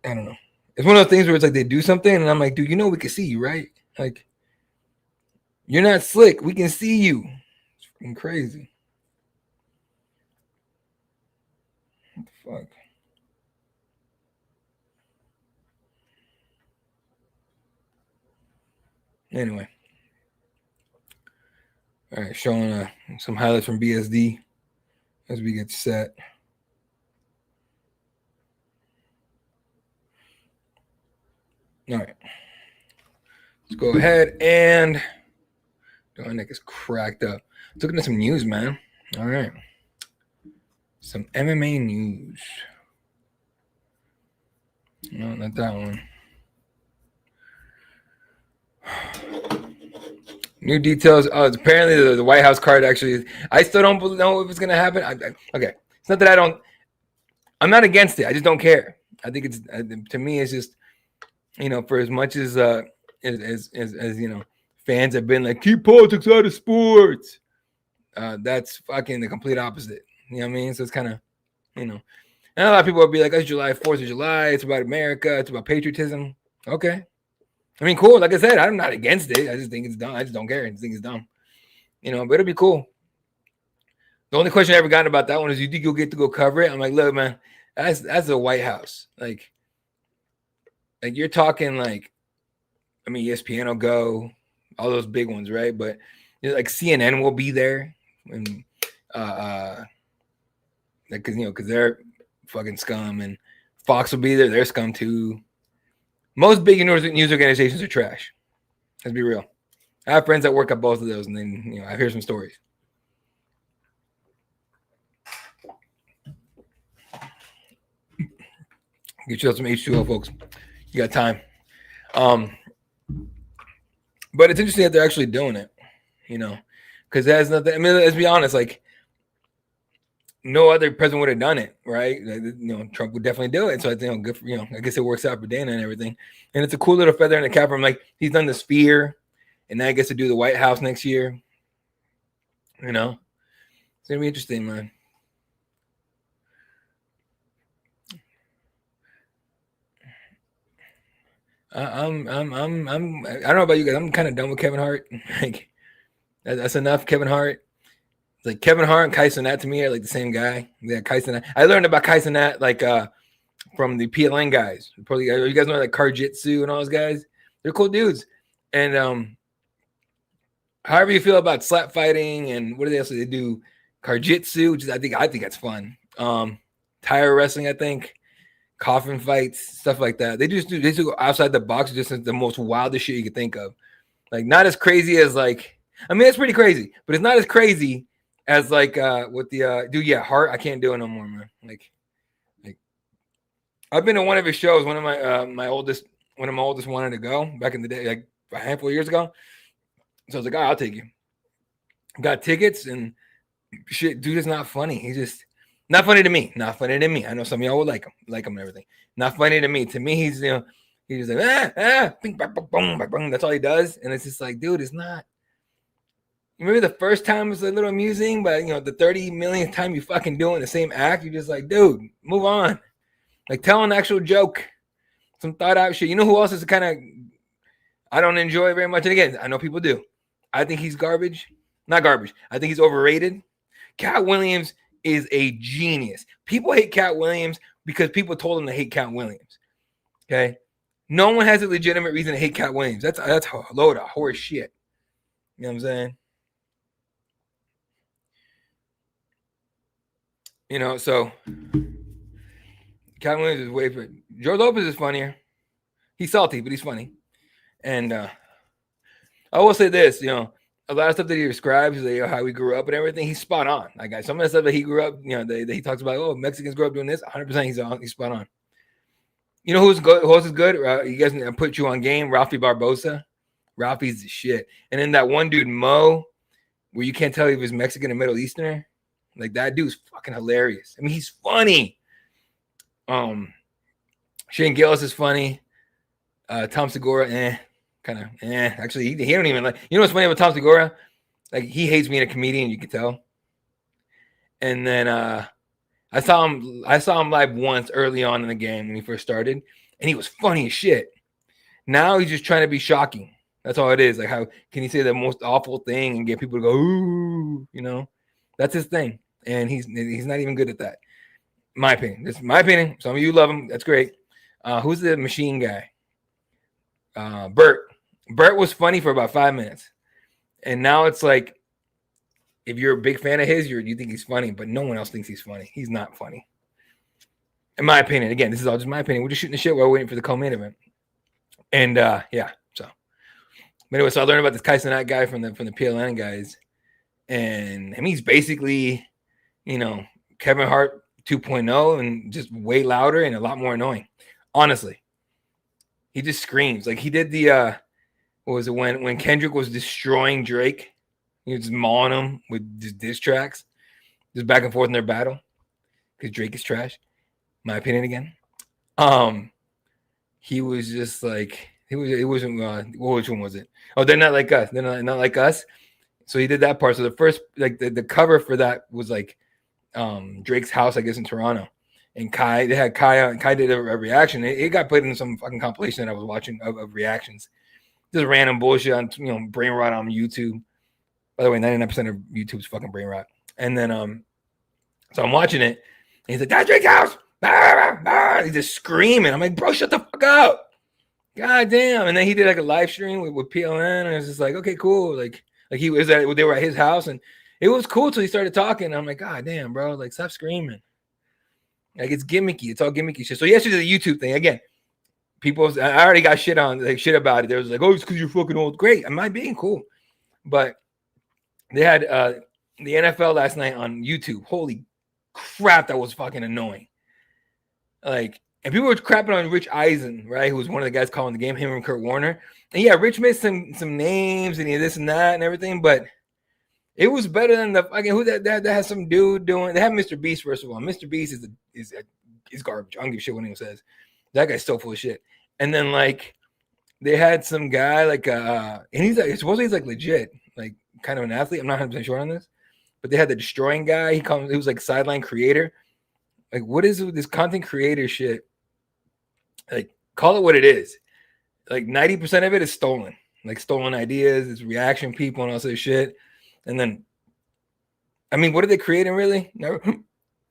[SPEAKER 1] I don't know. It's one of those things where it's like they do something, and I'm like, dude, we can see you, right? Like, you're not slick. We can see you. It's fucking crazy. What the fuck? Anyway. All right, showing some highlights from BSD as we get set. All right. Let's go ahead and my neck is cracked up. Looking at some news, man. All right. Some MMA news. No, not that one. New details. Oh, apparently the White House card actually. I still don't know if it's gonna happen. Okay, it's not that I'm not against it. I just don't care. I think it's to me, it's just for as much as fans have been like, keep politics out of sports. That's fucking the complete opposite. You know what I mean? So it's kind of and a lot of people will be like, "It's July 4th of July. It's about America. It's about patriotism." Okay. I mean, cool. Like I said, I'm not against it. I just think it's dumb. I just don't care. I just think it's dumb. But it'll be cool. The only question I ever gotten about that one is, you think you'll get to go cover it? I'm like, look, man, That's the White House. Like you're talking like, I mean, ESPN will go, all those big ones, right? But like CNN will be there, and because they're fucking scum, and Fox will be there. They're scum too. Most big news organizations are trash. Let's be real. I have friends that work at both of those, and then I hear some stories. Get you some H2O, folks. You got time. But it's interesting that they're actually doing it, because there's nothing. I mean, let's be honest. Like, no other president would have done it, right? Like, Trump would definitely do it. So I think, good for, I guess it works out for Dana and everything. And it's a cool little feather in the cap. I'm like, he's done the Sphere, and now he gets to do the White House next year. It's gonna be interesting, man. I don't know about you guys. I'm kind of done with Kevin Hart. Like, that's enough. Kevin Hart. Like Kevin Hart and Kai Cenat to me are like the same guy. Yeah, Kai Cenat. I learned about Kai Cenat like from the PLN guys. Probably you guys know like Karjitsu and all those guys. They're cool dudes. And however you feel about slap fighting and what do they do? Karjitsu, which is I think that's fun. Tire wrestling, I think. Coffin fights, stuff like that. They just go outside the box, just the most wildest shit you could think of. Like not as crazy as like, I mean it's pretty crazy, but it's not as crazy as like with the Hart. I can't do it no more, man. Like I've been to one of his shows. One of my oldest wanted to go back in the day, like a handful of years ago. So I was like, I'll take you. Got tickets and shit. Dude is not funny. He's just not funny to me. Not funny to me. I know some of y'all would like him and everything. Not funny to me. To me, he's he's just like bing, bang, boom, boom. That's all he does, and it's just like, dude, it's not. Maybe the first time was a little amusing, but the 30 millionth time you fucking doing the same act, you're just like, dude, move on. Like tell an actual joke, some thought out shit. You know who else is kind of I don't enjoy very much? And again, I know people do. I think he's garbage. Not garbage. I think he's overrated. Cat Williams is a genius. People hate Cat Williams because people told them to hate Cat Williams. Okay? No one has a legitimate reason to hate Cat Williams. That's a load of horse shit. You know what I'm saying? So Cat Williams is way for George Lopez is funnier. He's salty, but he's funny. And I will say this, a lot of stuff that he describes, how he grew up and everything, he's spot on. Like some of the stuff that he grew up, that he talks about, Mexicans grew up doing this, 100% he's spot on. You know who's good? Who else is good? You guys put you on game, Ruffy Barbosa. Ruffy's the shit. And then that one dude, Mo, where you can't tell if he's Mexican or Middle Easterner. Like that dude's fucking hilarious. I mean, he's funny. Shane Gillis is funny. Tom Segura, Actually, he don't even like. You know what's funny about Tom Segura? Like he hates being a comedian. You can tell. And then I saw him live once early on in the game when he first started, and he was funny as shit. Now he's just trying to be shocking. That's all it is. Like how can he say the most awful thing and get people to go ooh? That's his thing, and he's not even good at that. My opinion. This is my opinion. Some of you love him. That's great. Who's the machine guy? Bert. Bert was funny for about 5 minutes, and now it's like, if you're a big fan of his, you think he's funny, but no one else thinks he's funny. He's not funny, in my opinion. Again, this is all just my opinion. We're just shooting the shit while we're waiting for the co-main event, and yeah. So, but anyway, so I learned about this Kai Cenat guy from the PLN guys, and I mean, he's basically, Kevin Hart 2.0 and just way louder and a lot more annoying. Honestly, he just screams like he did the what was it when Kendrick was destroying Drake? He was just mauling him with just diss tracks, just back and forth in their battle because Drake is trash. My opinion again. He was just like it wasn't. Which one was it? Oh, they're not like us. They're not like us. So he did that part. So the first like the cover for that was like Drake's house, I guess, in Toronto. And they had Kai on. Kai did a reaction. It got put in some fucking compilation that I was watching of reactions. Just random bullshit on brain rot on YouTube. By the way, 99% of YouTube's fucking brain rot. And then so I'm watching it, and he's like, "That's Drake's house." He's just screaming. I'm like, bro, shut the fuck up. God damn. And then he did like a live stream with PLN, and it was just like, okay, cool. Like he was they were at his house, and it was cool till he started talking. And I'm like, God damn, bro, like stop screaming. Like it's gimmicky. It's all gimmicky shit. So yesterday the YouTube thing again. People, I already got shit about it. There was like, oh, it's because you're fucking old. Great, am I being cool? But they had the NFL last night on YouTube. Holy crap, that was fucking annoying. Like, and people were crapping on Rich Eisen, right? Who was one of the guys calling the game, him and Kurt Warner. And yeah, Rich missed some names and this and that and everything, but it was better than the fucking who that has some dude doing. They have Mr. Beast first of all. Mr. Beast is garbage. I don't give a shit what anyone says. That guy's so full of shit. And then like they had some guy like and he's like supposedly he's like legit, like kind of an athlete. I'm not 100% sure on this, but they had the destroying guy. He was like sideline creator. Like what is this content creator shit? Like call it what it is. Like 90% of it is stolen. Like stolen ideas, it's reaction people and all this shit. And then I mean, what are they creating really? Not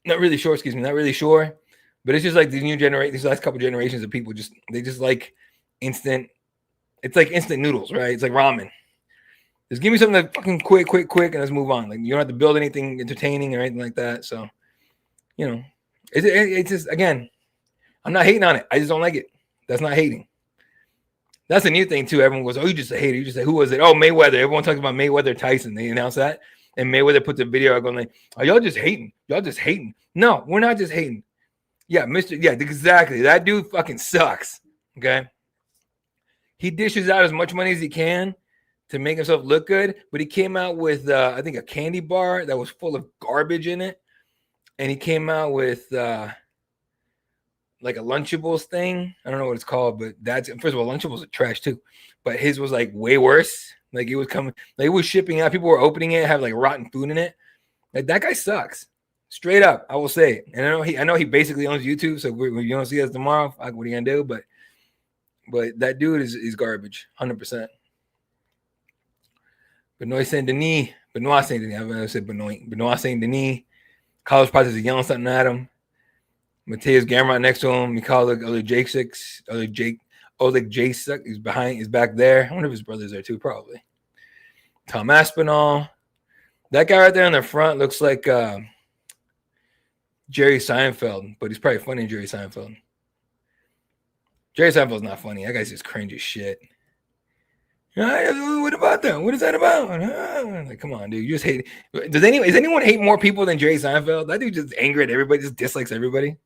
[SPEAKER 1] really sure, excuse me, not really sure. But it's just like these new generation, these last couple generations of people they just like instant. It's like instant noodles, right? It's like ramen. Just give me something that's fucking quick, and let's move on. Like you don't have to build anything entertaining or anything like that. So, you know, it's just again, I'm not hating on it. I just don't like it. That's not hating. That's a new thing too. Everyone goes, "Oh, you just a hater." You just say, "Who was it?" Oh, Mayweather. Everyone talks about Mayweather Tyson. They announced that, and Mayweather put the video out going like, "Are y'all just hating? Y'all just hating?" No, we're not just hating. Yeah, yeah, exactly. That dude fucking sucks. Okay. He dishes out as much money as he can to make himself look good, but he came out with I think a candy bar that was full of garbage in it. And he came out with like a Lunchables thing. I don't know what it's called, but that's first of all, Lunchables are trash too. But his was like way worse. Like it was coming, like it was shipping out. People were opening it, have like rotten food in it. Like that guy sucks. Straight up, I will say it. And I know he basically owns YouTube, so when you don't see us tomorrow, what are you gonna do? But that dude is garbage, 100%. Benoît Saint Denis. I'm gonna say Benoît Saint Denis. College projects are yelling something at him. Mateus Gamrot next to him. Oleg Jasek is back there. I wonder if his brother's there too, probably. Tom Aspinall. That guy right there in the front looks like Jerry Seinfeld, but he's probably funny than Jerry Seinfeld. Jerry Seinfeld's not funny. That guy's just cringe as shit. What about that? What is that about? Like, come on, dude. You just hate. Does anyone hate more people than Jerry Seinfeld? That dude just angry at everybody, just dislikes everybody.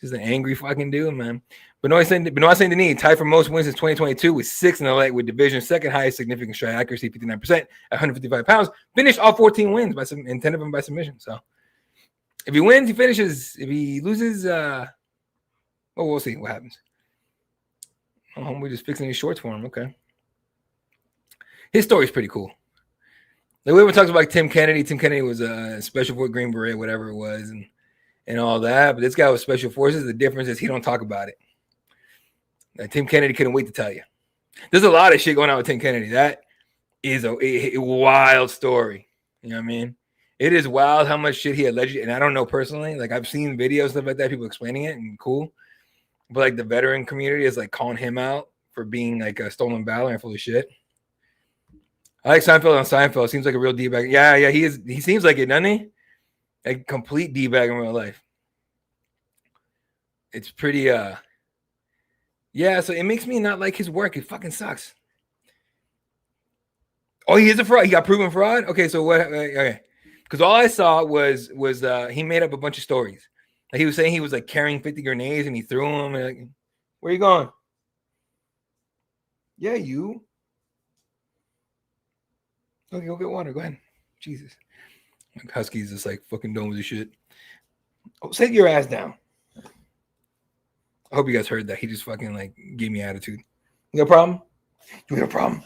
[SPEAKER 1] Just an angry fucking dude, man. Benoît Saint Denis tied for most wins since 2022 with 6 in the leg with division second highest significant strike accuracy, 59% at 155 pounds. Finished all 14 wins and 10 of them by submission. So if he wins, he finishes. If he loses, we'll see what happens. Oh, homeboy just fixing his shorts for him. Okay. His story is pretty cool. Like we ever talked about Tim Kennedy. Tim Kennedy was a special force Green Beret, whatever it was, and all that. But this guy was special forces. The difference is he don't talk about it. Like, Tim Kennedy couldn't wait to tell you. There's a lot of shit going on with Tim Kennedy. That is a wild story. You know what I mean? It is wild how much shit he alleged. And I don't know personally. Like I've seen videos, stuff like that, people explaining it and cool. But like the veteran community is like calling him out for being like a stolen valor and full of shit. I like Seinfeld on Seinfeld. Seems like a real D-bag. Yeah, he is. He seems like it, doesn't he? A complete D-bag in real life. It's pretty, yeah, so it makes me not like his work. It fucking sucks. Oh, he is a fraud? He got proven fraud? Okay, so what? Okay. Because all I saw was he made up a bunch of stories. Like he was saying he was like carrying 50 grenades and he threw them. And like, where you going? Yeah, you. Okay, go get water. Go ahead. Jesus. Like Husky's just like fucking done with this shit. Oh, sit your ass down. I hope you guys heard that. He just fucking like gave me attitude. You got a problem? Do we have a problem?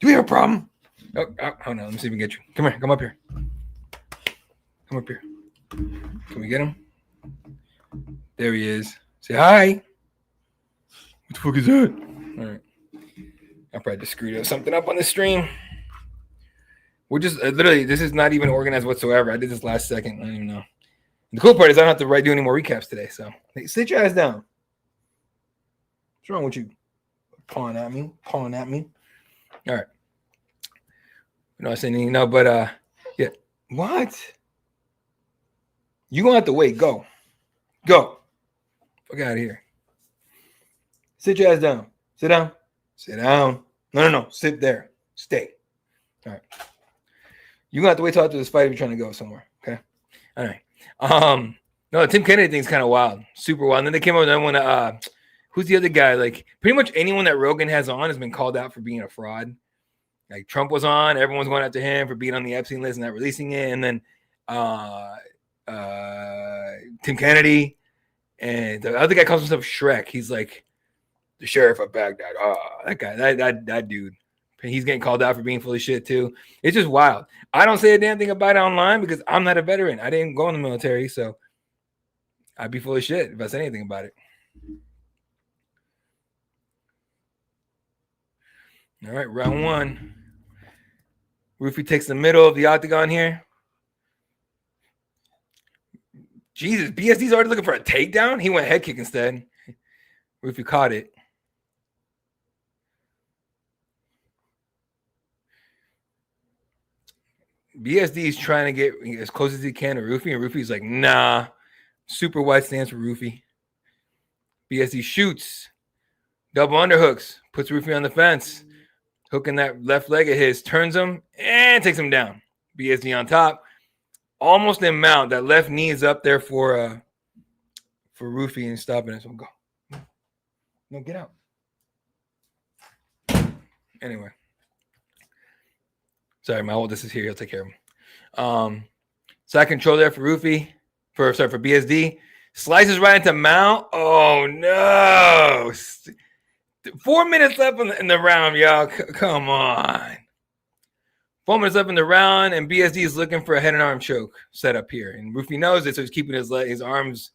[SPEAKER 1] Do we have a problem? Oh, hold on. Let me see if we can get you. Come here. Come up here. Come up here. Can we get him? There he is. Say hi. What the fuck is that? All right. I probably just screwed up something up on the stream. We're just literally, this is not even organized whatsoever. I did this last second. I don't even know. The cool part is I don't have to do any more recaps today. So sit your ass down. What's wrong with you? Pawing at me. All right. You know I'm saying? But yeah. What? You gonna have to wait. Go. Fuck out of here. Sit your ass down. Sit down. No. Sit there. Stay. All right. You're gonna have to wait till after this fight if you're trying to go somewhere. Okay. All right. No, the Tim Kennedy thing's kind of wild. Super wild. And then they came up with that one. Who's the other guy? Like pretty much anyone that Rogan has on has been called out for being a fraud. Like Trump was on, everyone's going after him for being on the Epstein list and not releasing it. And then Tim Kennedy and the other guy calls himself Shrek. He's like the sheriff of Baghdad. Oh, that guy, that dude. He's getting called out for being full of shit too. It's just wild. I don't say a damn thing about it online because I'm not a veteran. I didn't go in the military, so I'd be full of shit if I said anything about it. All right, round one. Ruffy takes the middle of the octagon here. Jesus, BSD's already looking for a takedown. He went head kick instead. Ruffy caught it. BSD is trying to get as close as he can to Ruffy, and Ruffy's like, nah. Super wide stance for Ruffy. BSD shoots. Double underhooks. Puts Ruffy on the fence. Hooking that left leg of his. Turns him and takes him down. BSD on top. Almost in mount. That left knee is up there for Ruffy and stopping it. So go. No, get out. Anyway. Sorry, my oldest is here. He'll take care of him. Side control there for Ruffy. For BSD. Slices right into mount. Oh, no. 4 minutes left in the round, y'all. Come on. 4 minutes left in the round, and BSD is looking for a head and arm choke set up here. And Ruffy knows it, so he's keeping his arms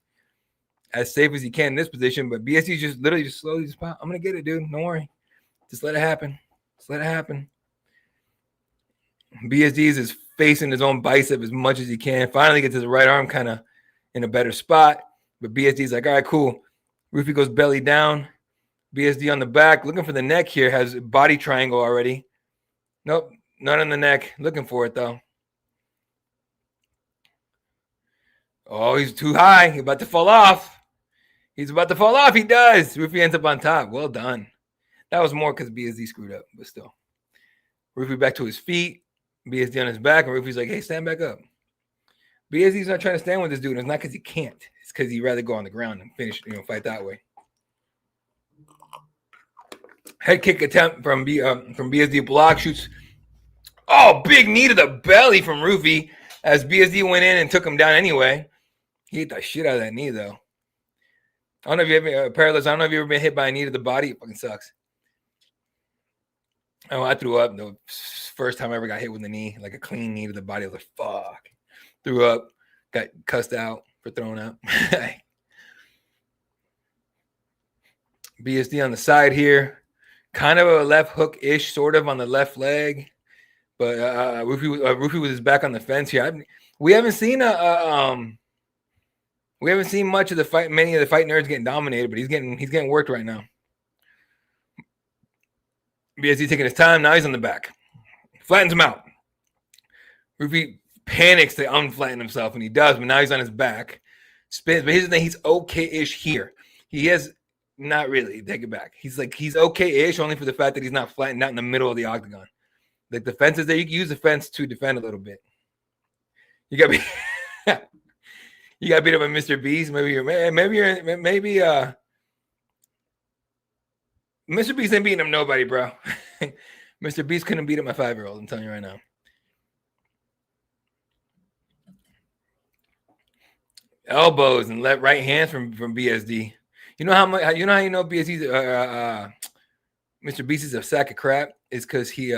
[SPEAKER 1] as safe as he can in this position. But BSD is just literally just slowly just pop. I'm going to get it, dude. Don't worry. Just let it happen. BSD is facing his own bicep as much as he can. Finally gets his right arm kind of in a better spot. But BSD is like, all right, cool. Ruffy goes belly down. BSD on the back, looking for the neck here, has a body triangle already. Nope, not on the neck. Looking for it, though. Oh, he's too high. He's about to fall off. He does. Ruffy ends up on top. Well done. That was more because BSD screwed up, but still. Ruffy back to his feet. BSD on his back, and Ruffy's like, hey, stand back up. BSD's not trying to stand with this dude. It's not because he can't. It's because he'd rather go on the ground and finish, fight that way. Head kick attempt from BSD. Block shoots. Oh, big knee to the belly from Ruffy as BSD went in and took him down anyway. He hit the shit out of that knee, though. I don't know if you ever Parallels. I don't know if you've ever been hit by a knee to the body. It fucking sucks. Oh, I threw up the first time I ever got hit with a knee, like a clean knee to the body. I was like, fuck. Threw up. Got cussed out for throwing up. BSD on the side here. Kind of a left hook-ish, sort of on the left leg, but Ruffy with his back on the fence here. We haven't seen much of the fight. Many of the fight nerds getting dominated, but he's getting worked right now. BSD taking his time. Now he's on the back, flattens him out. Ruffy panics to unflatten himself, and he does, but now he's on his back. Spins, but here's the thing: he's okay-ish here. He has. Not really. Take it back. He's okay-ish only for the fact that he's not flattened out in the middle of the octagon. Like the fence is there. You can use the fence to defend a little bit. You got beat up by Mr. Beast. Maybe Mr. Beast ain't beating him nobody, bro. Mr. Beast couldn't beat up my 5-year-old. I'm telling you right now. Elbows and right hands from BSD. You know how BSD's Mr. Beast is a sack of crap is because he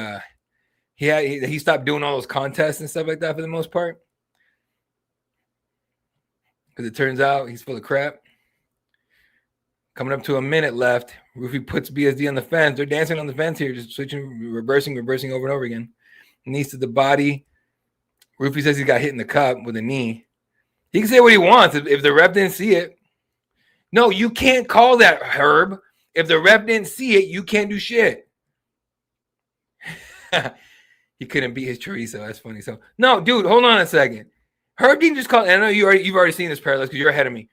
[SPEAKER 1] stopped doing all those contests and stuff like that for the most part. Because it turns out he's full of crap. Coming up to a minute left. Ruffy puts BSD on the fence. They're dancing on the fence here, just switching, reversing over and over again. Knees to the body. Ruffy says he got hit in the cup with a knee. He can say what he wants if the ref didn't see it. No, you can't call that, Herb. If the ref didn't see it, you can't do shit. He couldn't beat his chorizo. That's funny. So no, dude, hold on a second. Herb Dean just called. I know you've already seen this parallel because you're ahead of me.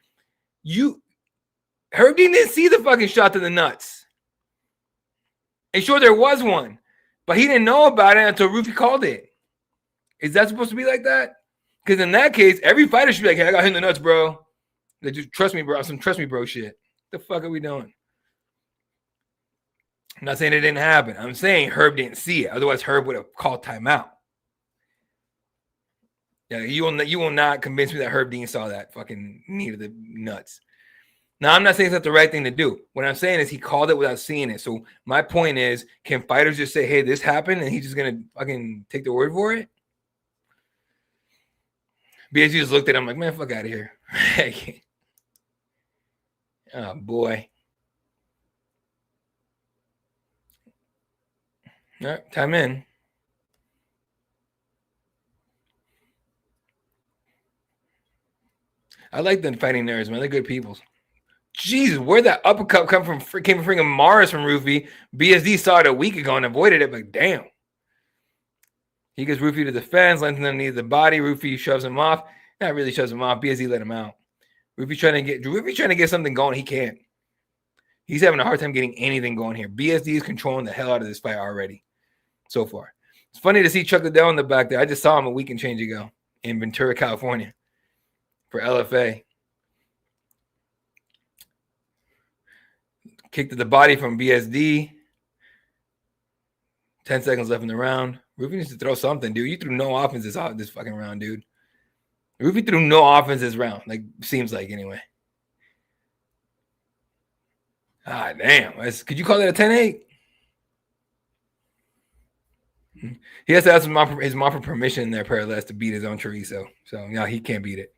[SPEAKER 1] Herb Dean didn't see the fucking shot to the nuts. And sure, there was one, but he didn't know about it until Ruffy called it. Is that supposed to be like that? Because in that case, every fighter should be like, "Hey, I got hit in the nuts, bro. Like, just trust me, bro. Some trust me, bro shit. The fuck are we doing?" I'm not saying it didn't happen. I'm saying Herb didn't see it. Otherwise, Herb would have called timeout. Yeah, you will not convince me that Herb Dean saw that fucking knee to the nuts. Now, I'm not saying it's not the right thing to do. What I'm saying is he called it without seeing it. So my point is, can fighters just say, "Hey, this happened," and he's just gonna fucking take the word for it? BSG just looked at him like, "Man, fuck out of here." Oh boy. All right, time in. I like the fighting nerds, man. They're good people. Jesus, where'd that uppercut come from? Came from freaking Mars from Ruffy. BSD saw it a week ago and avoided it, but damn. He gets Ruffy to defense, lands underneath the body. Ruffy shoves him off. Not really shoves him off. BSD let him out. Ruffy trying to get something going. He can't. He's having a hard time getting anything going here. BSD is controlling the hell out of this fight already so far. It's funny to see Chuck Liddell in the back there. I just saw him a week and change ago in Ventura, California for LFA. Kick to the body from BSD. 10 seconds left in the round. Ruffy needs to throw something, dude. You threw no offense this fucking round, dude. Ruffy threw no offense this round. Like, seems like, anyway. Ah, damn. Could you call that a 10-8? He has to ask his mom for permission in there, Parallels, to beat his own chorizo. So, yeah, he can't beat it.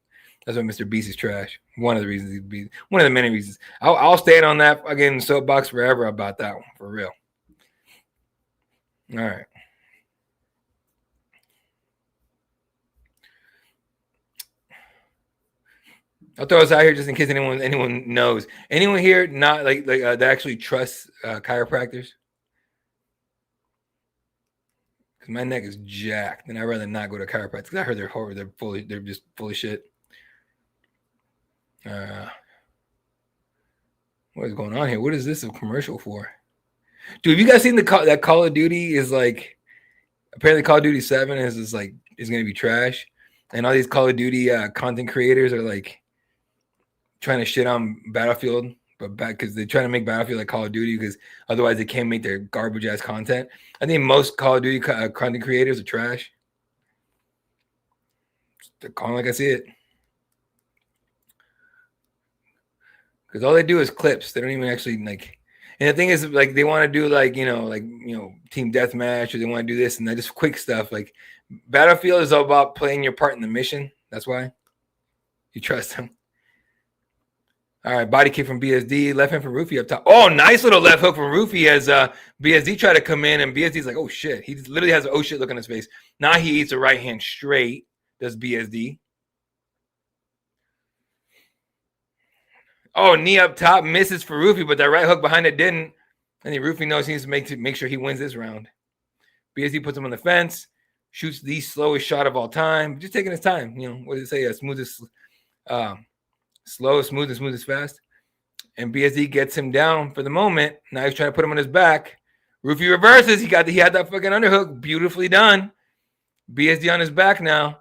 [SPEAKER 1] That's why Mr. Beast is trash. One of the reasons he's beat. One of the many reasons. I'll stand on that again soapbox forever about that one, for real. All right. I'll throw us out here just in case anyone knows. Anyone here not that actually trusts chiropractors? Because my neck is jacked, and I'd rather not go to chiropractors. Because I heard they're horrible. They're just full of shit. What is going on here? What is this a commercial for? Dude, have you guys seen that Call of Duty is like, apparently Call of Duty 7 is going to be trash. And all these Call of Duty content creators are like trying to shit on Battlefield, but because they're trying to make Battlefield like Call of Duty because otherwise they can't make their garbage ass content. I think most Call of Duty content creators are trash. They're calling like I see it. Because all they do is clips. They don't even actually like. And the thing is, like, they want to do team deathmatch, or they want to do this and that, just quick stuff. Like, Battlefield is all about playing your part in the mission. That's why you trust them. All right, body kick from BSD, left hand from Ruffy up top. Oh, nice little left hook from Ruffy as BSD tried to come in, and BSD's like, oh shit. He literally has an oh shit look on his face. Now he eats a right hand straight. Does BSD? Oh, knee up top, misses for Ruffy, but that right hook behind it didn't. And then Ruffy knows he needs to make sure he wins this round. BSD puts him on the fence, shoots the slowest shot of all time, just taking his time. What does it say? Smoothest, slow, smooth, fast. And BSD gets him down for the moment. Now he's trying to put him on his back. Ruffy reverses. He had that fucking underhook, beautifully done. BSD on his back now.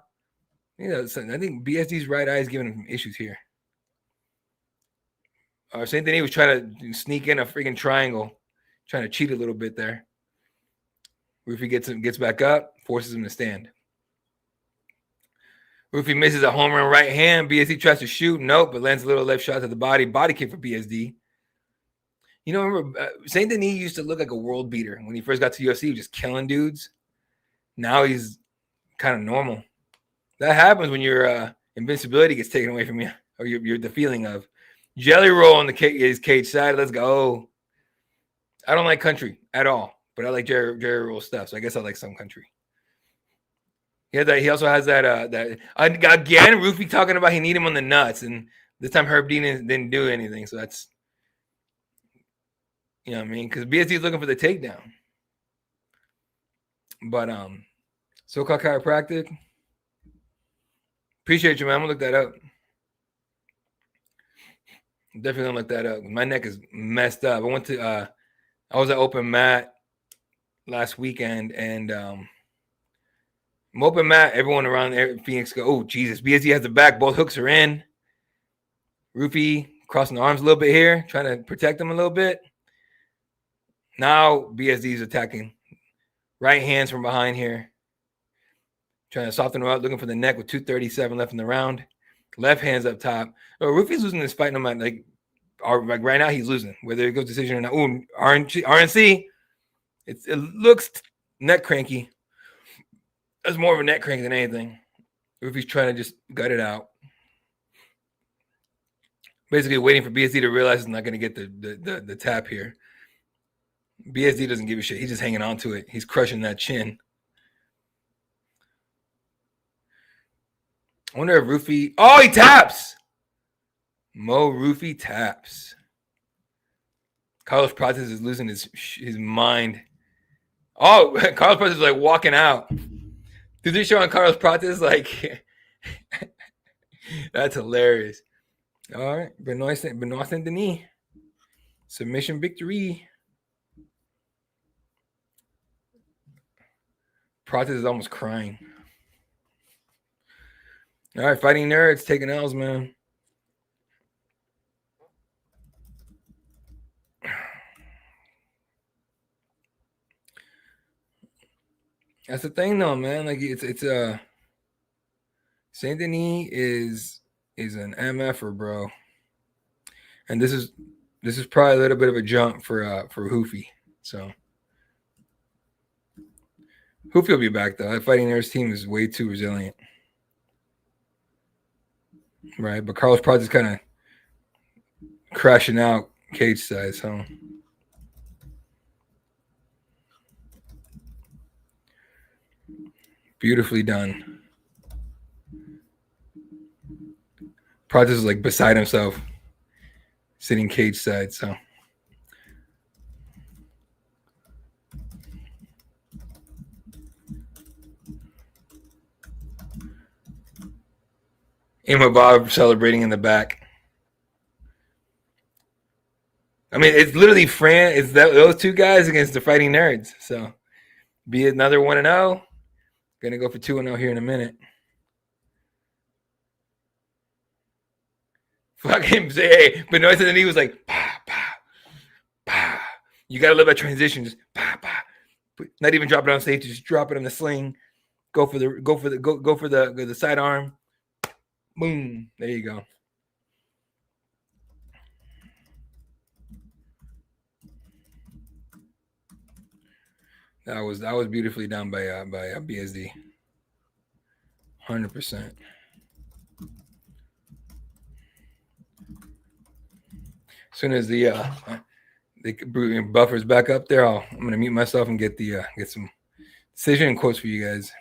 [SPEAKER 1] I think BSD's right eye is giving him issues here. Same thing. He was trying to sneak in a freaking triangle, trying to cheat a little bit there. Ruffy gets back up, forces him to stand. Ruffy misses a home run right hand. BSD tries to shoot, nope, but lands a little left shot to the body. Body kick for BSD. Remember, Saint Denis used to look like a world beater when he first got to UFC. He was just killing dudes. Now he's kind of normal. That happens when your invincibility gets taken away from you, or you're the feeling of. Jelly roll on his cage side. Let's go. I don't like country at all, but I like Jerry roll stuff. So I guess I like some country. He also has that again. Ruffy talking about he need him on the nuts, and this time Herb Dean didn't do anything. So that's, you know what I mean, because BSD is looking for the takedown. But so-called chiropractic. Appreciate you, man. I'm gonna look that up. Definitely gonna look that up. My neck is messed up. I went to I was at open mat last weekend, and open mat, everyone around there, Phoenix go, oh Jesus, BSD has the back, both hooks are in. Ruffy crossing the arms a little bit here, trying to protect him a little bit. Now BSD is attacking. Right hands from behind here. Trying to soften him up, looking for the neck with 2:37 left in the round. Left hand's up top. Oh, Ruffy's losing this fight no matter, like right now he's losing, whether it goes decision or not. Ooh, RNC. It looks neck cranky. That's more of a neck crank than anything. Ruffy's trying to just gut it out. Basically waiting for BSD to realize he's not going to get the tap here. BSD doesn't give a shit. He's just hanging on to it. He's crushing that chin. I wonder if Ruffy... Oh, he taps! Ruffy taps. Carlos Prates is losing his mind. Oh, Carlos Prates is like walking out. Dude, they're showing Carlos Prates like... That's hilarious. All right. Benoît and Denis. Submission victory. Prates is almost crying. All right, Fighting Nerds taking L's, man. That's the thing, though, man. Like it's Saint Denis is an MFer, bro. And this is probably a little bit of a jump for Hoofy. So Hoofy will be back though. That Fighting Nerds team is way too resilient. Right, but Carlos Prates is kind of crashing out cage side, so beautifully done. Prates is like beside himself, sitting cage side, so. Imavov celebrating in the back. I mean, it's literally it's those two guys against the Fighting Nerds. So, be another 1-0. Gonna go for 2-0 here in a minute. Fucking say, hey, Benoît and he was like, bah, bah, bah. You gotta live that transition, just bah, bah. Not even drop it on stage, just drop it in the sling. Go for the sidearm. Boom. There you go. That was beautifully done by BSD. 100%. As soon as the buffer's back up there, I'm gonna mute myself and get some decision quotes for you guys.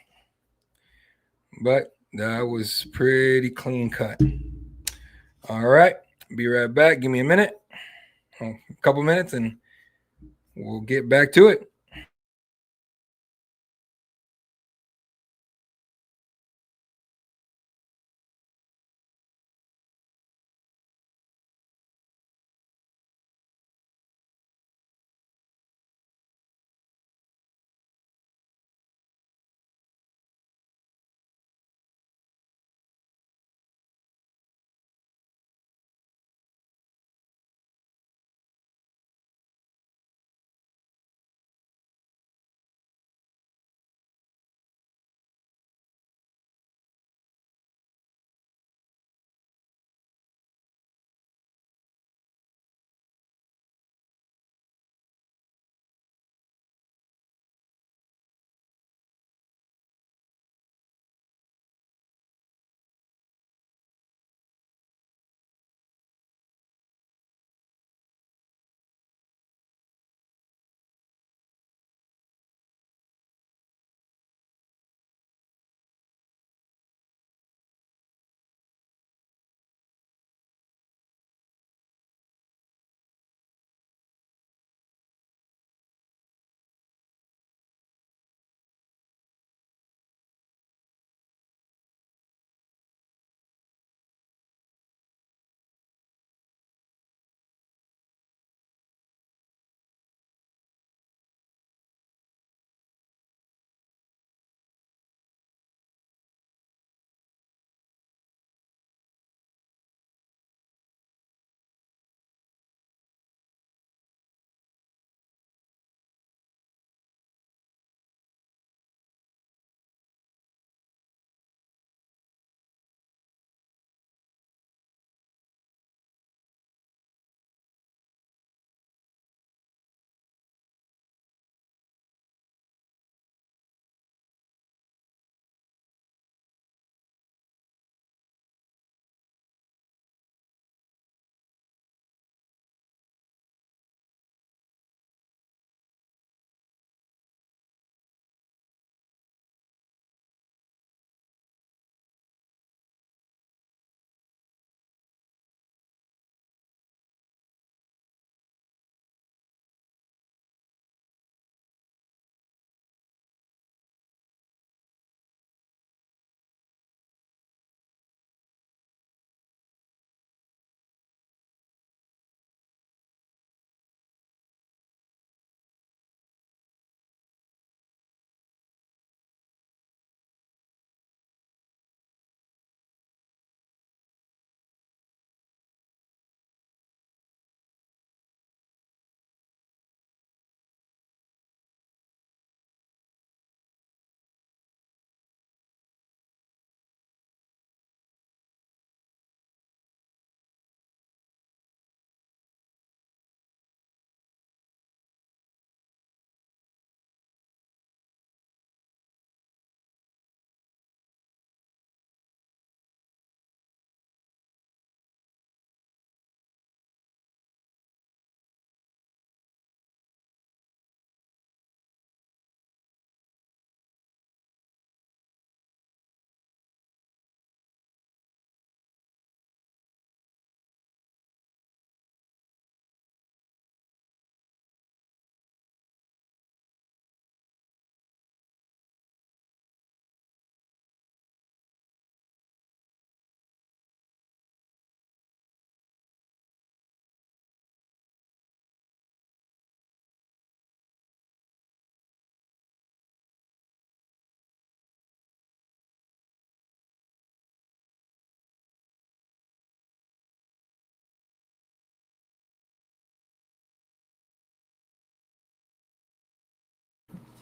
[SPEAKER 1] But that was pretty clean cut. All right, be right back. Give me a minute, a couple minutes, and we'll get back to it.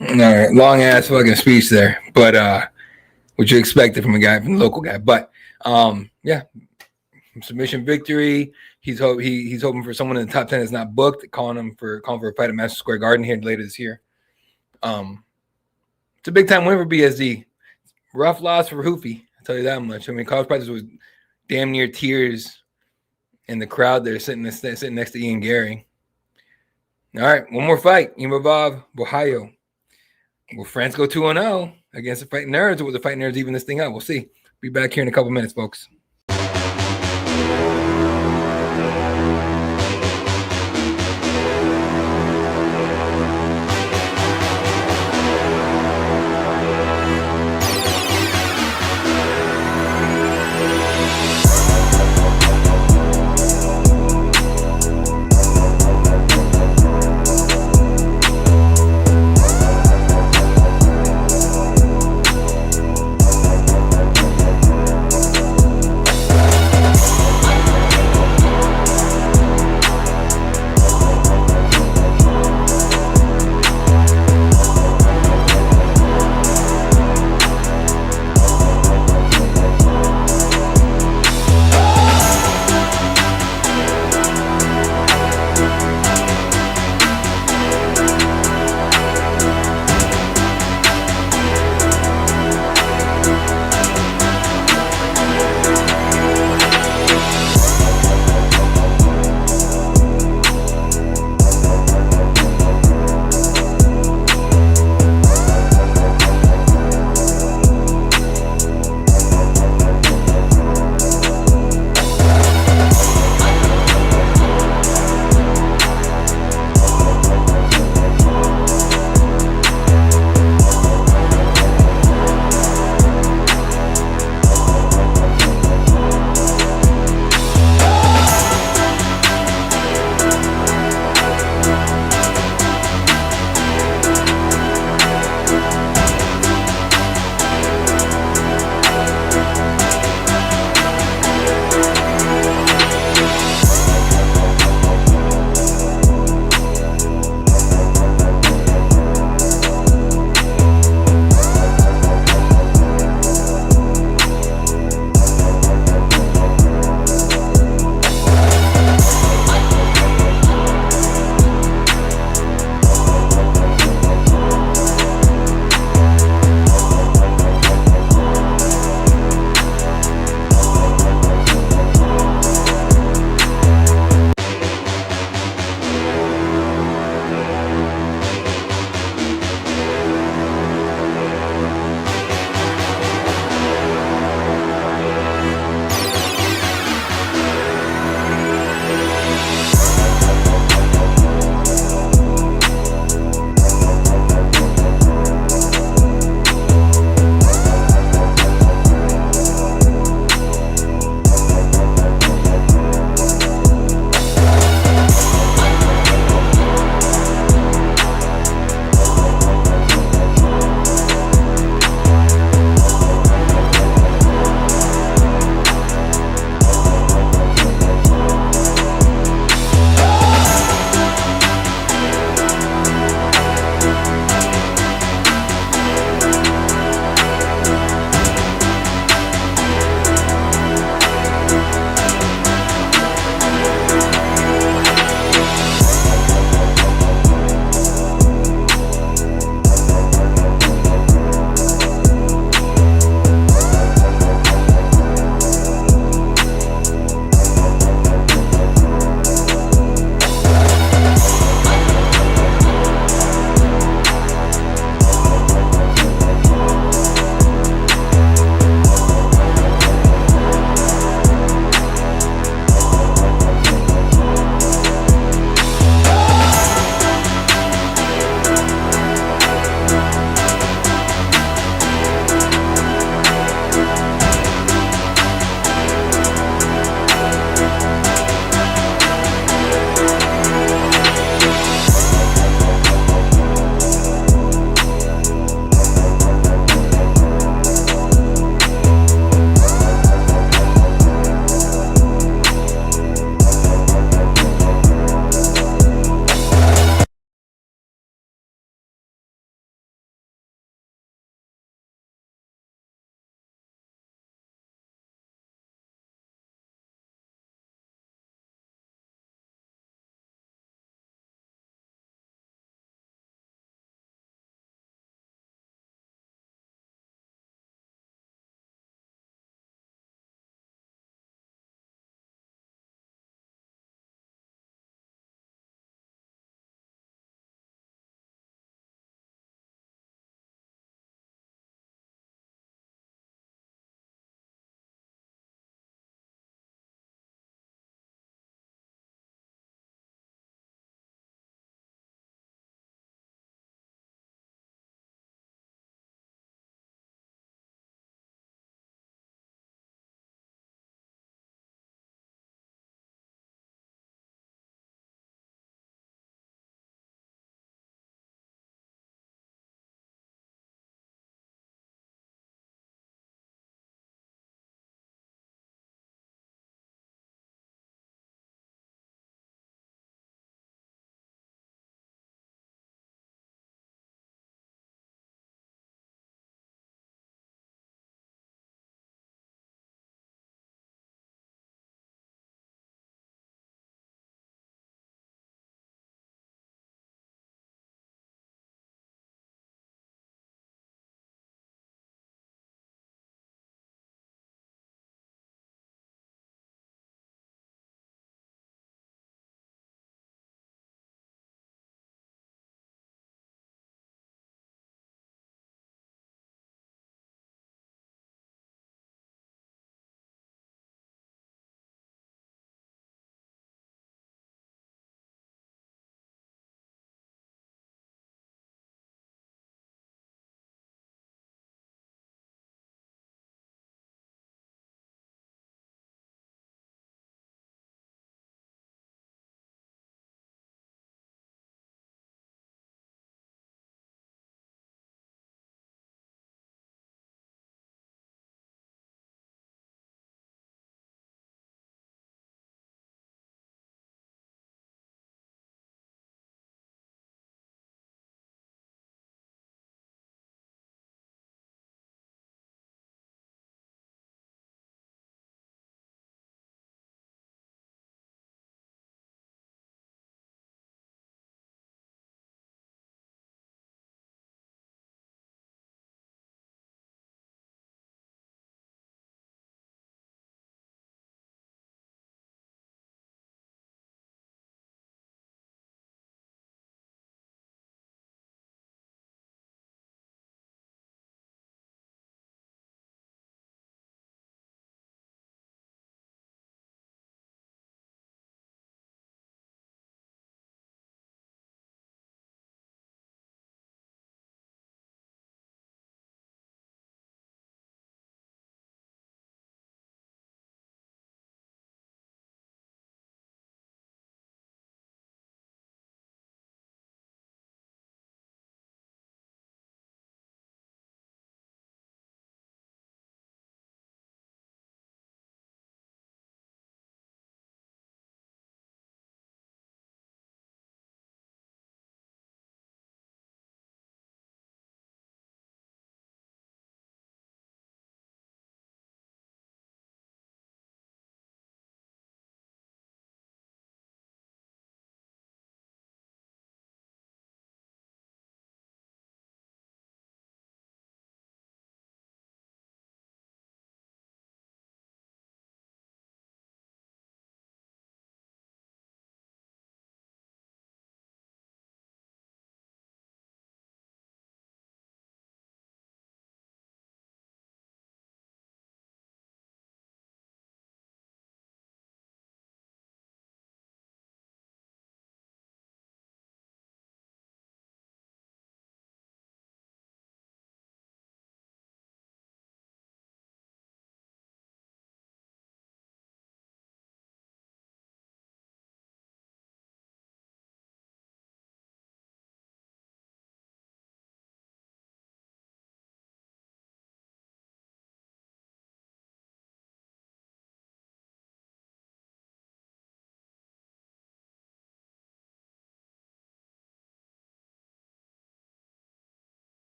[SPEAKER 1] All right, long ass fucking speech there, but what you expected from a local guy. But yeah, submission victory. He's hoping for someone in the top 10 that's not booked, calling for a fight at Madison Square Garden here later this year. It's a big time win for BSD. Rough loss for Ruffy, I'll tell you that much. I mean, college practice was damn near tears in the crowd there sitting next to Ian Gary. All right, one more fight. Imavov, Ohio. Will France go 2-0 against the Fighting Nerds, or will the Fighting Nerds even this thing up? We'll see. Be back here in a couple minutes, folks.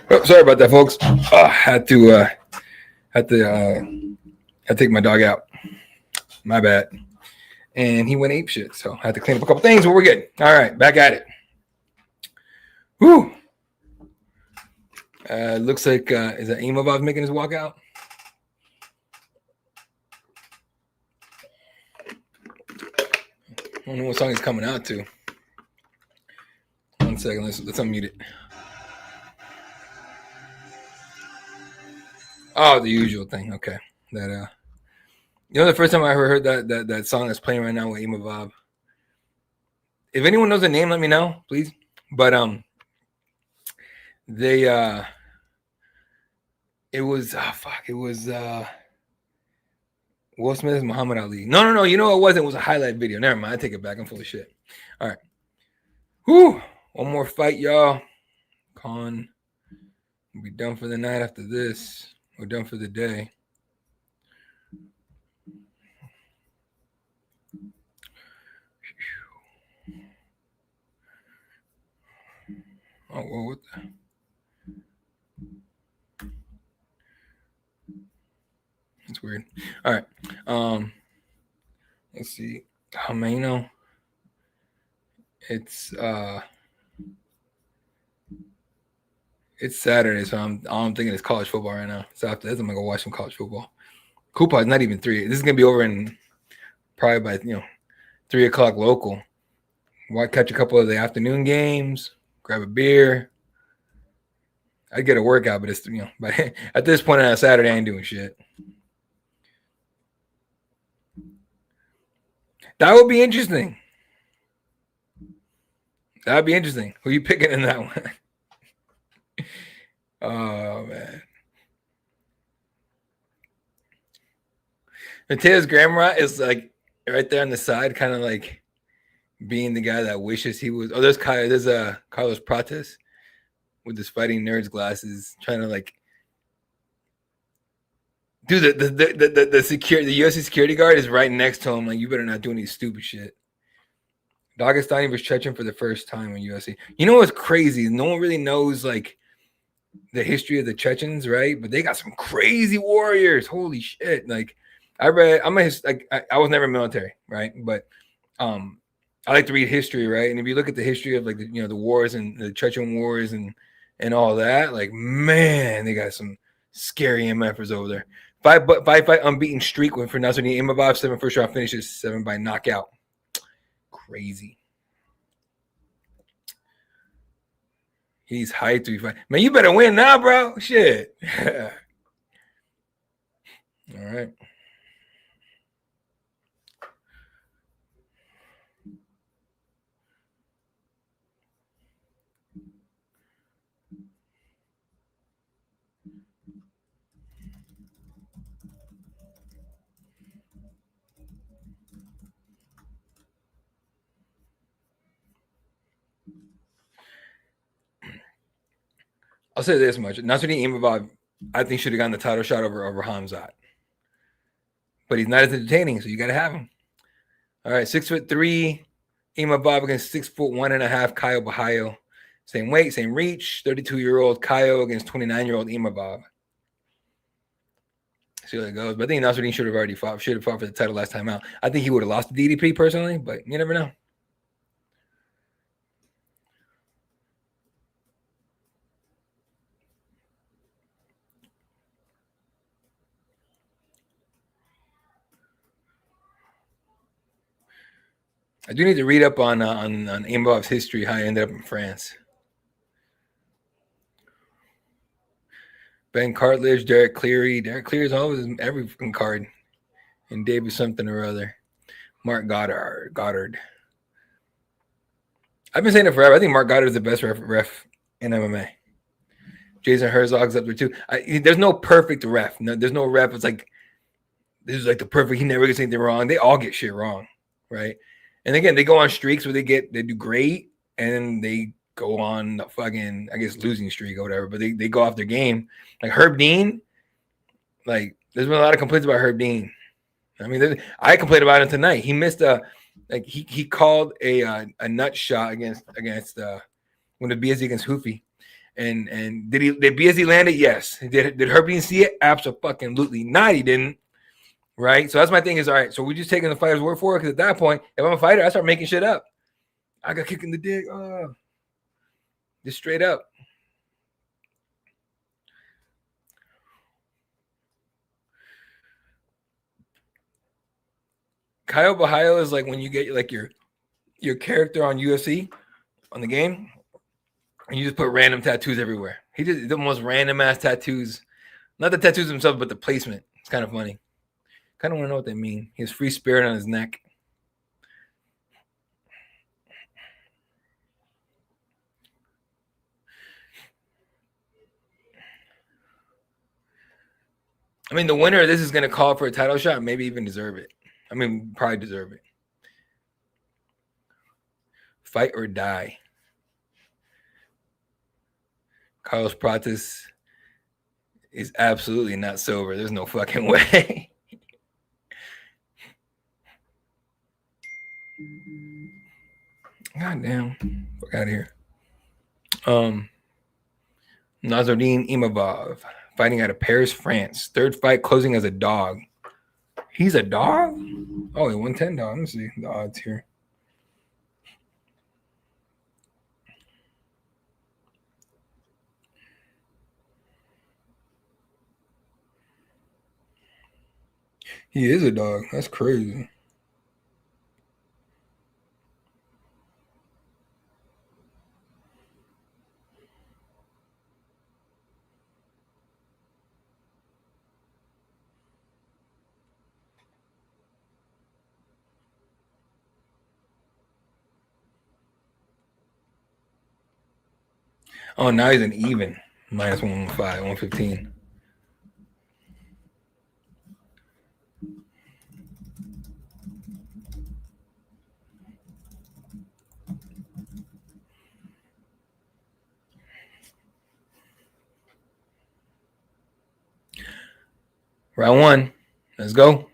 [SPEAKER 1] Oh, sorry about that, folks. Had to take my dog out. My bad. And he went ape shit, so I had to clean up a couple things, but we're good. All right, back at it. Whew. Looks like is that Imavov making his walkout? I don't know what song he's coming out to. 1 second, let's unmute it. Oh, the usual thing. Okay, that the first time I ever heard that song that's playing right now with Imavov. If anyone knows the name, let me know, please. But they it was Will Smith's Muhammad Ali. No. You know it wasn't. It was a highlight video. Never mind. I take it back. I'm full of shit. All right. Whew. One more fight, y'all. Khan will be done for the night after this. We're done for the day. Oh, well, what the? That's weird. All right. Let's see. Oh man, it's Saturday, so all I'm thinking is college football right now. So after this, I'm gonna go watch some college football. Koopa is not even 3. This is gonna be over in probably by 3 o'clock local. Catch a couple of the afternoon games, grab a beer. I'd get a workout, but it's but at this point on a Saturday, I ain't doing shit. That would be interesting. That'd be interesting. Who you picking in that one? Oh man. Mateo's grandma is like right there on the side, kind of like being the guy that wishes he was. Oh, there's Carlos Prates with his fighting nerds glasses, trying to like do the UFC security guard is right next to him. Like, you better not do any stupid shit. Dagestani was Chechen for the first time in UFC. You know what's crazy? No one really knows like the history of the Chechens, right? But they got some crazy warriors. Holy shit! Like I was never military, right? But I like to read history, right? And if you look at the history of like the wars and the Chechen wars and all that, like man, they got some scary MFers over there. Five fight unbeaten streak for Nassourdine Imavov, 7 first round finishes, 7 by knockout. Crazy. He's hyped to be fighting. Man, you better win now, bro. Shit. All right. I'll say this much. Nassourdine Imavov, I think, should have gotten the title shot over Hamzat. But he's not as entertaining, so you got to have him. All right, 6'3", Imavov against 6'1.5", Caio Bahayo. Same weight, same reach. 32-year-old Caio against 29-year-old Imavov. See how it goes. But I think Nassourdine should have already fought. Should have fought for the title last time out. I think he would have lost the DDP personally, but you never know. I do need to read up on Imavov's history, how he ended up in France. Ben Cartledge, Derek Cleary. Derek Cleary's always every card. And David something or other. Mark Goddard. I've been saying it forever. I think Mark Goddard is the best ref in MMA. Jason Herzog's up there too. There's no perfect ref. No, there's no ref. It's like this is like the perfect. He never gets anything wrong. They all get shit wrong, right? And again, they go on streaks where they do great, and then they go on the fucking, I guess, losing streak or whatever. But they go off their game. Like Herb Dean, like there's been a lot of complaints about Herb Dean. I mean, I complained about him tonight. He missed he called a nut shot against when the BSD against Ruffy, And did BSD land it? Yes. Did Herbie see it? Absolutely not. He didn't. Right. So that's my thing is, all right. So we're just taking the fighter's word for it. Because at that point, if I'm a fighter, I start making shit up. I got kicked in the dick. Just straight up. Caio Borralho is like when you get like your character on UFC on the game, and you just put random tattoos everywhere. He did the most random ass tattoos. Not the tattoos themselves, but the placement. It's kind of funny. Kind of want to know what they mean. He has free spirit on his neck. I mean, the winner of this is going to call for a title shot, maybe even deserve it. I mean, probably deserve it. Fight or die. Carlos Prates is absolutely not sober. There's no fucking way. God damn. Fuck out of here. Nassourdine Imavov fighting out of Paris, France. Third fight closing as a dog. He's a dog? Oh, he won 10 dog. Let me see the odds here. He is a dog. That's crazy. Oh, now he's an even. Minus 115, 115. Round one. Let's go.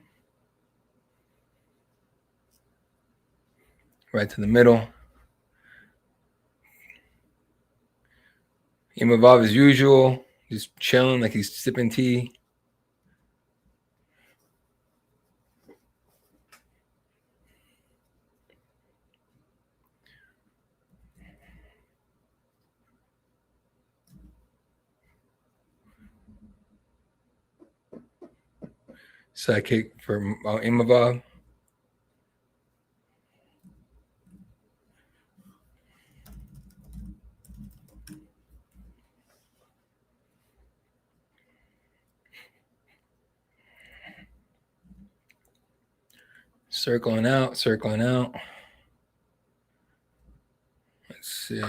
[SPEAKER 1] Right to the middle. Imavov as usual. Just chilling like he's sipping tea. Side kick for Imavov. Circling out, circling out. Let's see.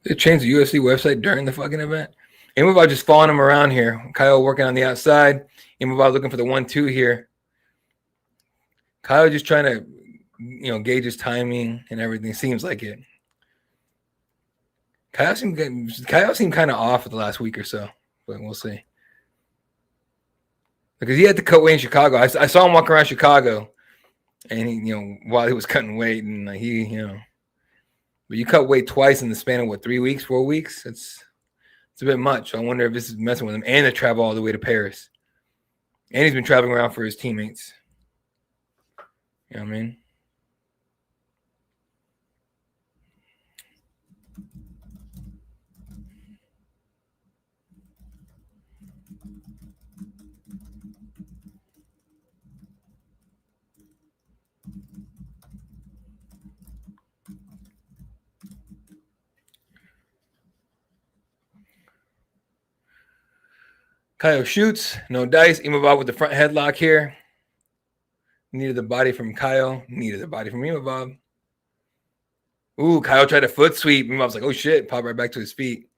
[SPEAKER 1] They changed the UFC website during the fucking event. Imavov just following him around here. Caio working on the outside. Imavov looking for the 1-2 here. Caio just trying to, gauge his timing and everything. Seems like it. Caio seemed kind of off for the last week or so, but we'll see. Because he had to cut weight in Chicago. I saw him walk around Chicago, and he, while he was cutting weight, and but you cut weight twice in the span of 3 weeks, 4 weeks. It's a bit much. I wonder if this is messing with him, and to travel all the way to Paris, and he's been traveling around for his teammates. You know what I mean? Caio shoots, no dice. Imavov with the front headlock here. Needed the body from Caio. Needed the body from Imavov. Ooh, Caio tried a foot sweep. Imavov's like, oh shit, pop right back to his feet.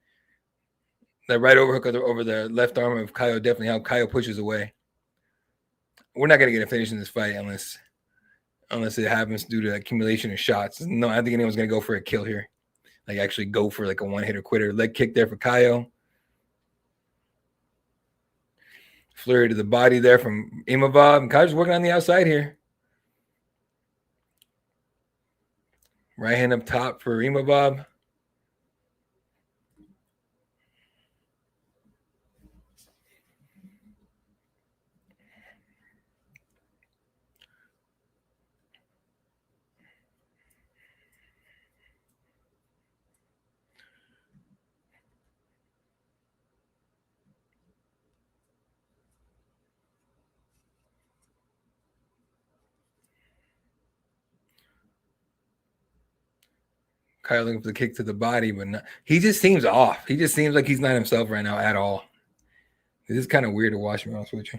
[SPEAKER 1] That right overhook over the left arm of Caio definitely helped. Caio pushes away. We're not gonna get a finish in this fight unless it happens due to accumulation of shots. No, I don't think anyone's gonna go for a kill here. Like actually go for like a one-hitter quitter. Leg kick there for Caio. Flurry to the body there from Imavov. And Caio's working on the outside here. Right hand up top for Imavov. Kyle looking for the kick to the body, but not, he just seems off. He just seems like he's not himself right now at all. This is kind of weird to watch, to be honest with you.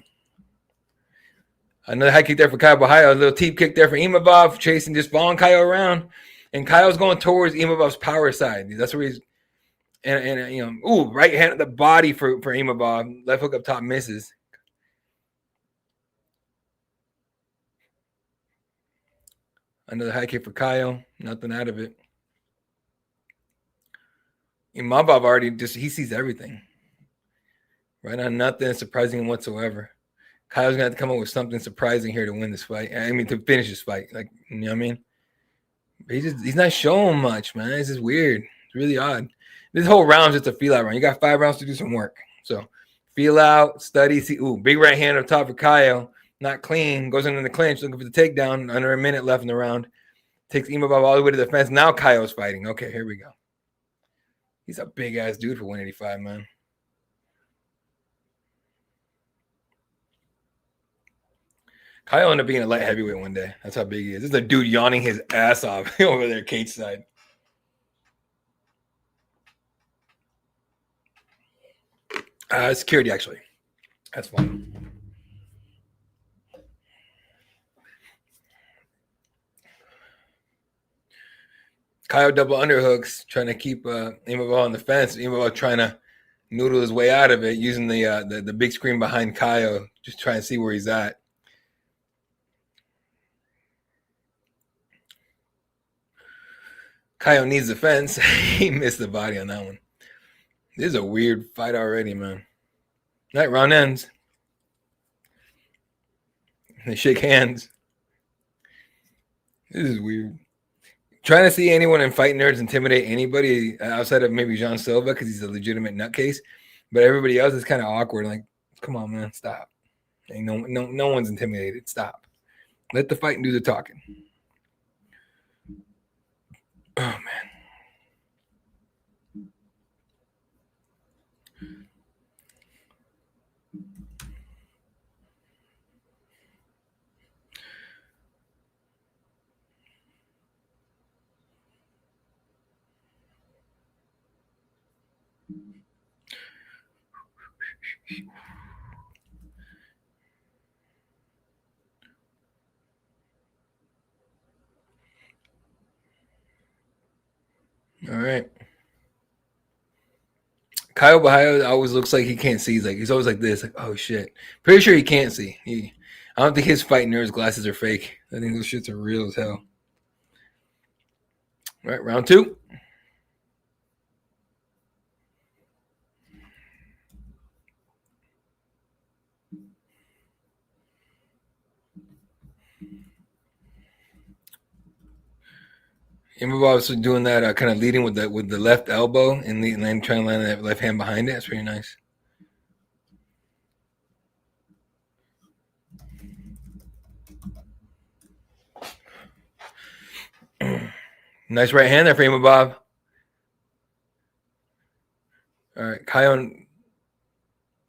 [SPEAKER 1] Another high kick there for Kyle Bahia. A little teep kick there for Imavov, chasing, just following Kyle around. And Kyle's going towards Imavov's power side. That's where he's, and you know, ooh, right hand at the body for Imavov. Left hook up top misses. Another high kick for Kyle. Nothing out of it. Imavov already he sees everything. Right now, nothing surprising whatsoever. Kyle's gonna have to come up with something surprising here to win this fight. I mean, to finish this fight. Like, you know what I mean? But he's not showing much, man. It's just weird. It's really odd. This whole round's just a feel out round. You got 5 rounds to do some work. So feel out, study, see. Ooh, big right hand up top for Kyle. Not clean. Goes into the clinch, looking for the takedown. Under a minute left in the round. Takes Imavov all the way to the fence. Now Kyle's fighting. Okay, here we go. He's a big ass dude for 185, man. Kyle ended up being a light heavyweight one day. That's how big he is. This is a dude yawning his ass off over there, cage side. Security, actually. That's fine. Kyle double underhooks, trying to keep Imavov on the fence. Imavov trying to noodle his way out of it, using the big screen behind Kyle, just trying to see where he's at. Kyle needs the fence. He missed the body on that one. This is a weird fight already, man. That round ends. They shake hands. This is weird. Trying to see anyone in Fight Nerds intimidate anybody outside of maybe Jean Silva because he's a legitimate nutcase, but everybody else is kind of awkward. Like, come on, man, stop. Ain't no one's intimidated. Stop. Let the fight do the talking. Oh man. All right. Kyle Bahia always looks like he can't see. He's always like this. Like, oh shit. Pretty sure he can't see. I don't think his Fight Nerds glasses are fake. I think those shits are real as hell. All right, round 2. Imavov's doing that, kind of leading with the left elbow and then trying to land that left hand behind it. That's pretty nice. Nice right hand there for Imavov. All right, Kyle,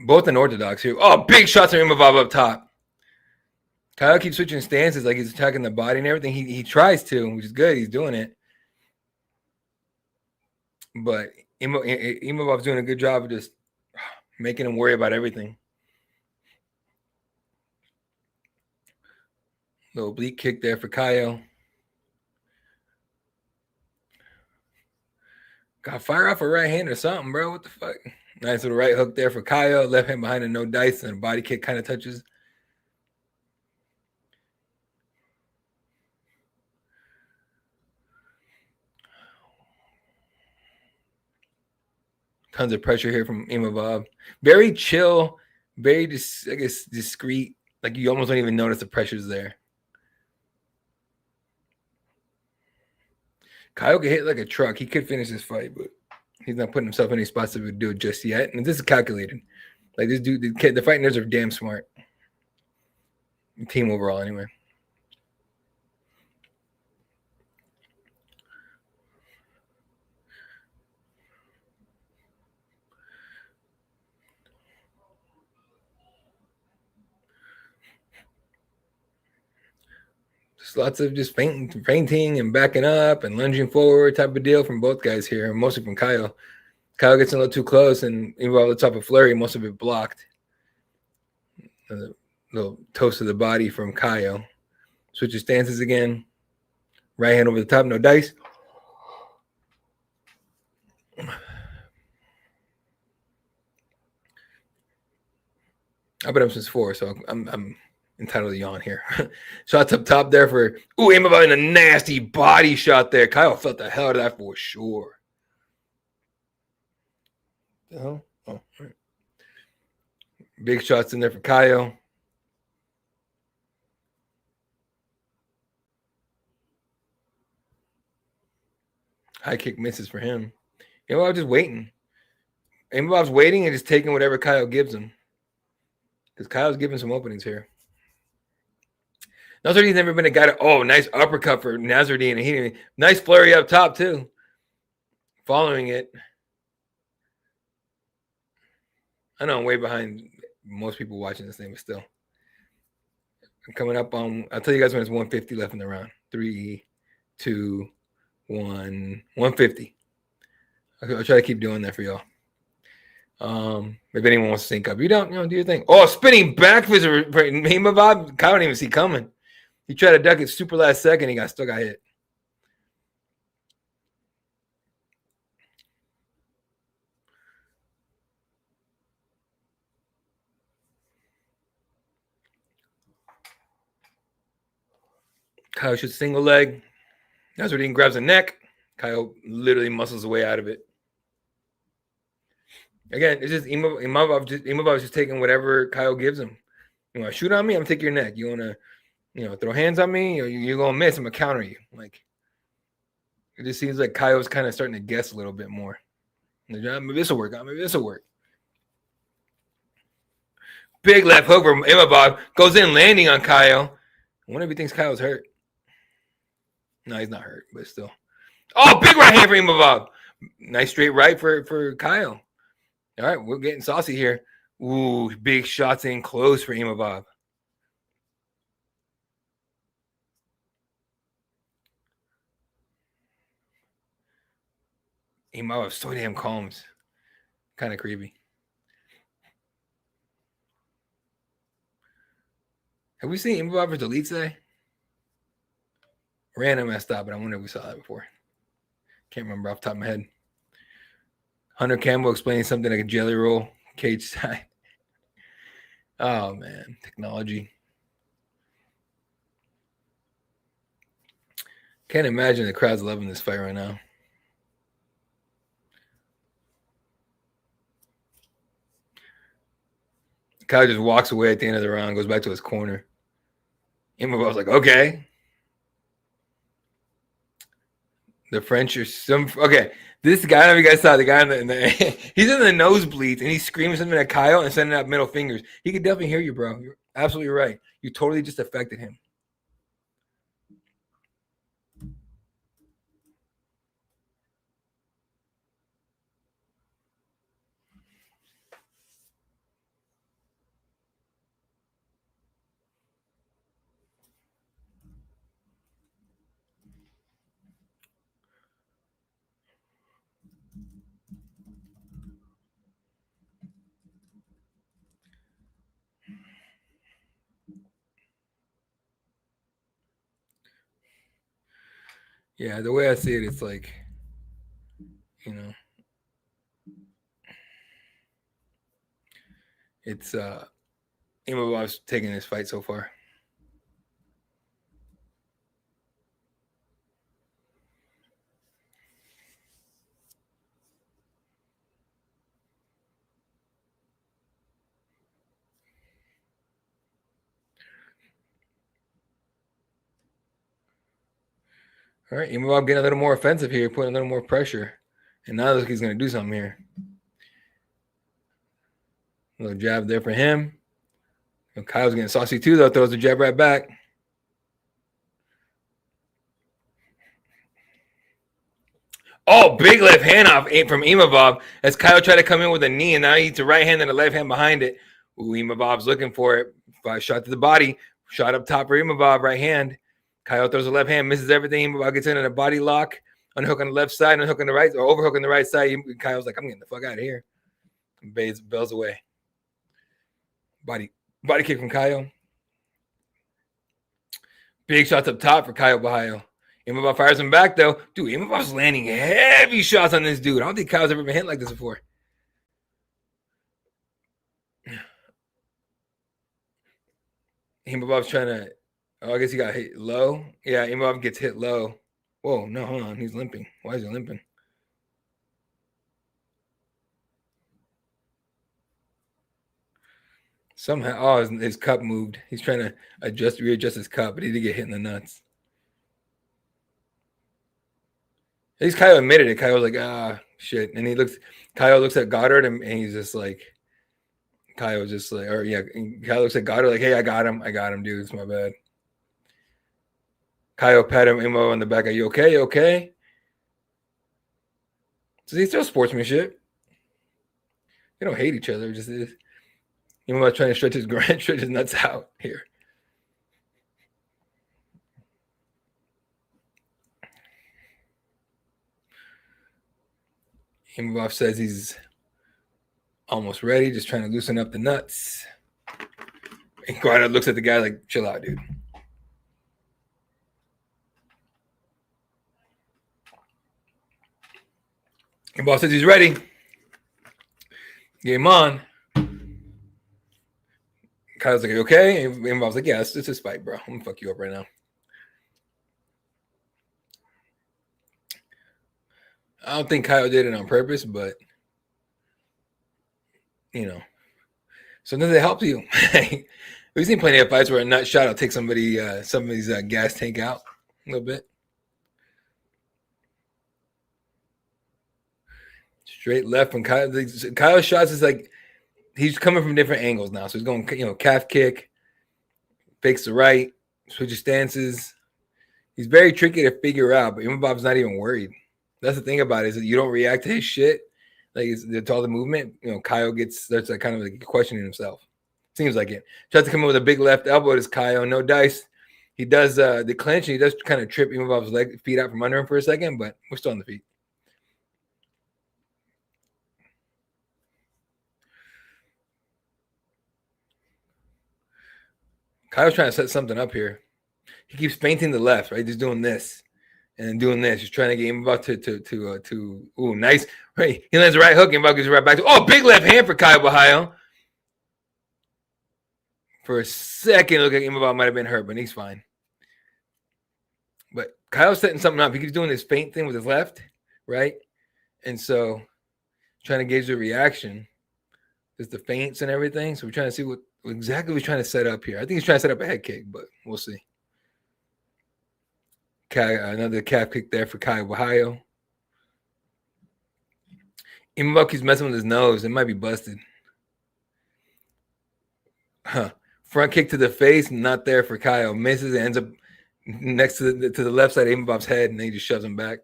[SPEAKER 1] both unorthodox here. Oh, big shots from Imavov up top. Kyle keeps switching stances, like he's attacking the body and everything. He tries to, which is good. He's doing it. But Imavov's doing a good job of just making him worry about everything. Little oblique kick there for Kyle. Got fire off a right hand or something, bro. What the fuck? Nice little right hook there for Kyle. Left hand behind and no dice, and a body kick kind of touches. Tons of pressure here from Imavov. Very chill, very discreet. Like you almost don't even notice the pressure's there. Kyle could hit like a truck. He could finish this fight, but he's not putting himself in any spots to do it just yet. And this is calculated. Like this dude, the fighting nerds are damn smart. Team overall, anyway. Just lots of just fainting and backing up and lunging forward type of deal from both guys here, mostly from Kyle. Kyle gets a little too close, and even off the top of flurry, most of it blocked. A little toast to the body from Kyle. Switches stances again. Right hand over the top, no dice. I've been up since 4, so I'm entitled to yawn here. Shots up top there for Imavov in a nasty body shot there. Kyle felt the hell out of that for sure. The hell? Oh, right. Big shots in there for Kyle. High kick misses for him. Imavov just waiting. Imavov's waiting and just taking whatever Kyle gives him. Because Kyle's giving some openings here. Nassourdine's never been a guy to, nice uppercut for Nassourdine. And nice flurry up top, too. Following it. I know I'm way behind most people watching this thing, but still. I'm coming up on, I'll tell you guys when it's 150 left in the round. 3, 2, 1, 150. I'll try to keep doing that for y'all. If anyone wants to sync up, you don't, do your thing. Oh, spinning back fist for Imavov. Kyle didn't even see coming. He tried to duck it super last second. He still got hit. Kyle shoots single leg. Nassourdine grabs the neck. Kyle literally muscles away out of it. Again, it's just Imavov just taking whatever Kyle gives him. You want to shoot on me? I'm gonna take your neck. You want to, throw hands on me? You're gonna miss. I'm gonna counter you. Like it just seems like Kyle's kind of starting to guess a little bit more. Maybe this will work. Maybe this will work. Big left hook from Imavov goes in, landing on Kyle. I wonder if he thinks Kyle's hurt. No, he's not hurt, but still. Oh, big right hand for Imavov. Nice straight right for Kyle. All right, we're getting saucy here. Ooh, big shots in close for Imavov. Imavov so damn calm. Kind of creepy. Have we seen Imavov delete today? Random messed up, but I wonder if we saw that before. Can't remember off the top of my head. Hunter Campbell explaining something like a jelly roll cage side. Oh, man. Technology. Can't imagine the crowd's loving this fight right now. Kyle just walks away at the end of the round, goes back to his corner. Imavov's like, okay. The French are okay. This guy, I don't know if you guys saw the guy in the he's in the nosebleeds and he's screaming something at Kyle and sending out middle fingers. He could definitely hear you, bro. You're absolutely right. You totally just affected him. Yeah, the way I see it, it's like, it's Imavov's taking this fight so far. All right, Imavov getting a little more offensive here, putting a little more pressure. And now look, he's going to do something here. A little jab there for him. And Kyle's getting saucy too, though. Throws the jab right back. Oh, big left hand off from Imavov as Kyle tried to come in with a knee, and now he eats a right hand and a left hand behind it. Ooh, Imavov's looking for it. Shot to the body. Shot up top for Imavov, right hand. Kyle throws a left hand, misses everything. Imavov gets in a body lock. Unhook on the left side, unhook on the right, or overhook on the right side. Kyle's like, I'm getting the fuck out of here. And bells away. Body kick from Kyle. Big shots up top for Kyle Bahayo. Imavov fires him back, though. Dude, Imavov's landing heavy shots on this dude. I don't think Kyle's ever been hit like this before. Imavov's trying to... Oh, I guess he got hit low. Yeah, Imavov gets hit low. Whoa, no, hold on. He's limping. Why is he limping? Somehow, his cup moved. He's trying to readjust his cup, but he did get hit in the nuts. At least Kyle admitted it. Kyle was like, shit. And Kyle looks at Goddard and he's just like, Kyle looks at Goddard like, hey, I got him, dude. It's my bad. Kyle pat him on the back. Are you okay? You okay? So he's still sportsmanship. They don't hate each other. Just is. Imavov trying to stretch his nuts out here. Imavov says he's almost ready, just trying to loosen up the nuts. And Guarda looks at the guy like, chill out, dude. Imavov says he's ready. Game on. Kyle's like, okay? And Imavov's like, yeah, it's a fight, bro. I'm going to fuck you up right now. I don't think Kyle did it on purpose, but, sometimes it helps you. We've seen plenty of fights where a nut shot will take somebody's gas tank out a little bit. Straight left from Kyle. Kyle's shots is like he's coming from different angles now. So he's going, calf kick, fakes the right, switches stances. He's very tricky to figure out, but Imavov's not even worried. That's the thing about it, is that you don't react to his shit. Like it's all the movement. Kyle starts like kind of like questioning himself. Seems like it. Tries to come in with a big left elbow. This Kyle, no dice. He does the clinch, and he does kind of trip Imavov's feet out from under him for a second, but we're still on the feet. Kyle's trying to set something up here. He keeps feinting the left, right? He's doing this and doing this. He's trying to get Imavov to nice. Right. He lands the right hook, Imavov gets right back to big left hand for Kyle Bahayo. For a second, look like Imavov might have been hurt, but he's fine. But Kyle's setting something up. He keeps doing this feint thing with his left, right? And so trying to gauge the reaction. There's the feints and everything. So we're trying to see what exactly he's trying to set up here. I think he's trying to set up a head kick, but we'll see. Another calf kick there for Kyle Bahayo. Imavov keeps messing with his nose. It might be busted. Front kick to the face, not there for Kyle. Misses and ends up next to the left side of Imavov's head, and then he just shoves him back.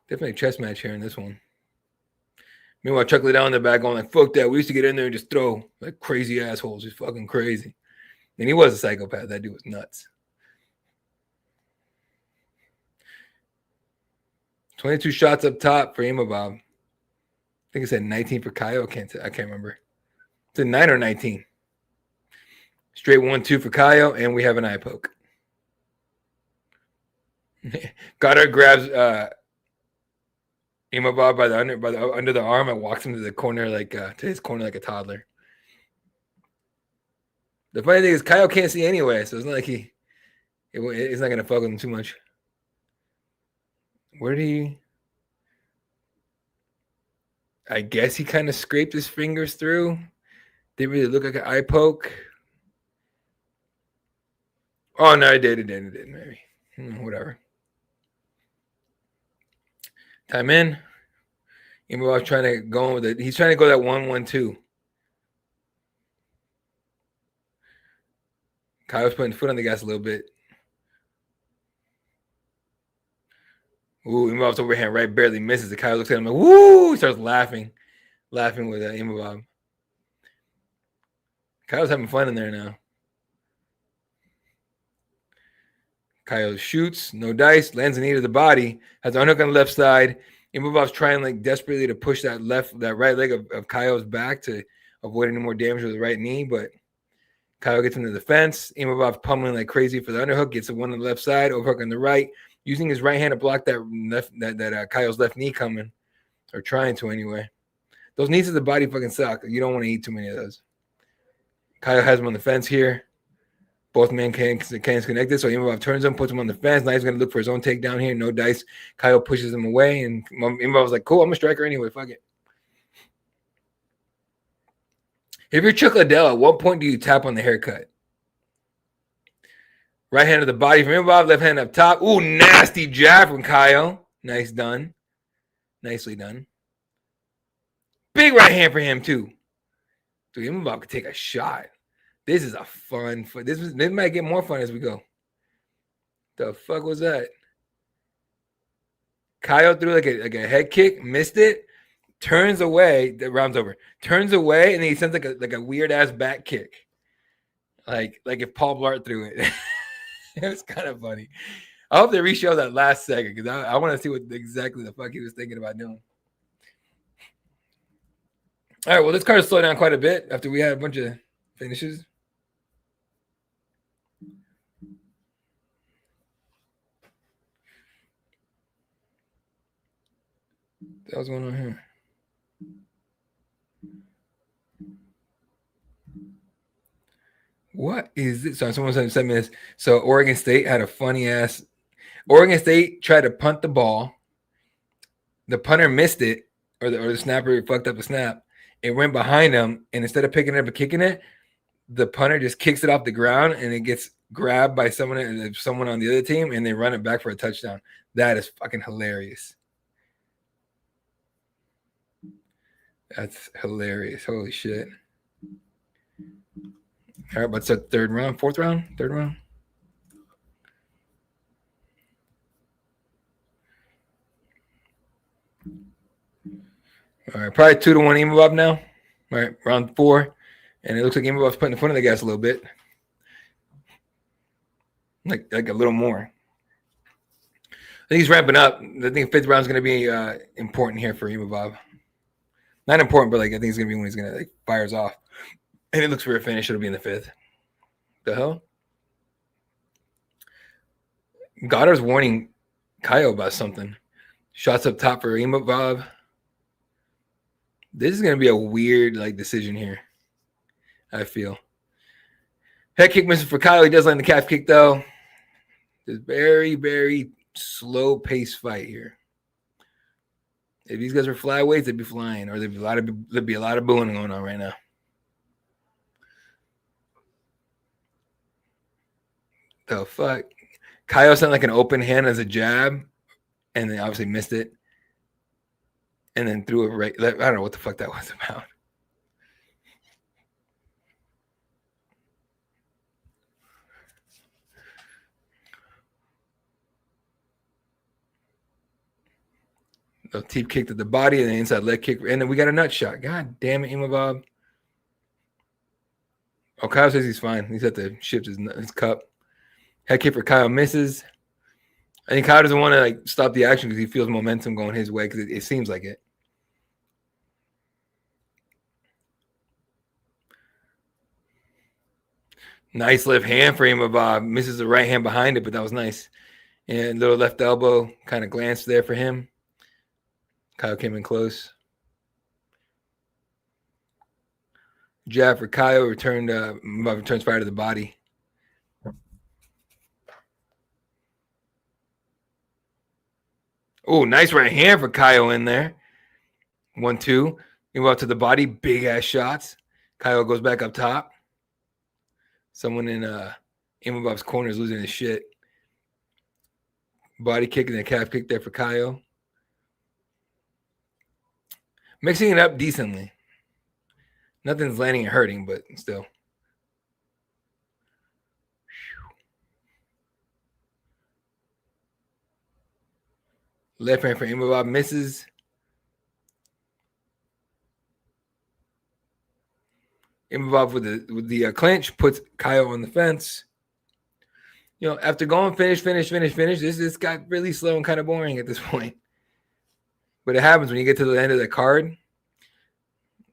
[SPEAKER 1] Definitely a chess match here in this one. Meanwhile, Chuck Liddell in the back going like, fuck that. We used to get in there and just throw like crazy assholes. He's fucking crazy. And he was a psychopath. That dude was nuts. 22 shots up top for Imavov. I think it said 19 for Kyle. I can't remember. It's a 9 or 19. Straight 1-2 for Kyle, and we have an eye poke. Goddard grabs Imavov by the under the arm and walks him to the corner to his corner like a toddler. The funny thing is Kyle can't see anyway, so it's not like he's not gonna fuck with him too much. Where did he? I guess he kind of scraped his fingers through. Didn't really look like an eye poke. Oh, no, it did, maybe. Whatever. Time in. Imavov trying to go with it. He's trying to go that 1-1-2. Kyle's putting foot on the gas a little bit. Ooh, Imavov's overhand right barely misses. The Kyle looks at him like, woo! He starts laughing with Imavov. Kyle's having fun in there now. Kyle shoots, no dice, lands a knee to the body, has an underhook on the left side. Imavov's trying like desperately to push that right leg of Kyle's back to avoid any more damage with the right knee, but Kyle gets into the fence. Imavov pummeling like crazy for the underhook, gets the one on the left side, overhook on the right, using his right hand to block that Kyle's left knee coming, or trying to anyway. Those knees to the body fucking suck. You don't want to eat too many of those. Kyle has him on the fence here. Both men cans connected, so Imavov turns him, puts him on the fence. Now he's going to look for his own takedown here. No dice. Kyle pushes him away, and Imavov's like, cool, I'm a striker anyway. Fuck it. If you're Chuck Liddell, at what point do you tap on the haircut? Right hand of the body from Imavov, left hand up top. Ooh, nasty jab from Kyle. Nice done. Nicely done. Big right hand for him, too. Dude, Imavov could take a shot. This is a fun. This might get more fun as we go. The fuck was that? Kyle threw like a head kick, missed it, turns away. The round's over. Turns away, and then he sends like a weird ass back kick, like if Paul Blart threw it. It was kind of funny. I hope they reshow that last second because I want to see what exactly the fuck he was thinking about doing. All right, well, this card slowed down quite a bit after we had a bunch of finishes. That was going on here. What is this? So someone sent me this. So Oregon State had a funny ass. Oregon State tried to punt the ball. The punter missed it, or the snapper fucked up the snap. It went behind him, and instead of picking it up and kicking it, the punter just kicks it off the ground, and it gets grabbed by someone on the other team, and they run it back for a touchdown. That is fucking hilarious. That's hilarious. Holy shit. All right, what's that? Third round? Third round? All right, probably 2-1 Imavov now. All right, round 4. And it looks like Imavov's putting the foot on the gas a little bit. Like a little more. I think he's ramping up. I think 5th round is going to be important here for Imavov. Not important, but like I think it's going to be when he's going to fires off. And it looks for a finish. It'll be in the 5th. The hell? Goddard's warning Kyle about something. Shots up top for Imavov. This is going to be a weird decision here, I feel. Head kick misses for Kyle. He does land the calf kick, though. It's very, very slow-paced fight here. If these guys were flyweights, they'd be flying, or there'd be a lot of booing going on right now. The fuck? Kyle sent like an open hand as a jab, and then obviously missed it. And then threw it right. I don't know what the fuck that was about. The teep kick to the body and the inside leg kick. And then we got a nut shot. God damn it, Imavov. Oh, Kyle says he's fine. He's at to shift his cup. Head kick for Kyle misses. I think Kyle doesn't want to stop the action because he feels momentum going his way because it seems like it. Nice left hand for Imavov. Misses the right hand behind it, but that was nice. And little left elbow kind of glanced there for him. Kyle came in close. Jab for Kyle. Returns fire to the body. Oh, nice right hand for Kyle in there. 1-2. Imavov to the body. Big ass shots. Kyle goes back up top. Someone in Imavov's corner is losing his shit. Body kick and a calf kick there for Kyle. Mixing it up decently. Nothing's landing and hurting, but still. Left hand for Imavov misses. Imavov with the clinch puts Kyle on the fence. You know, after going finish, this got really slow and kind of boring at this point. But it happens when you get to the end of the card.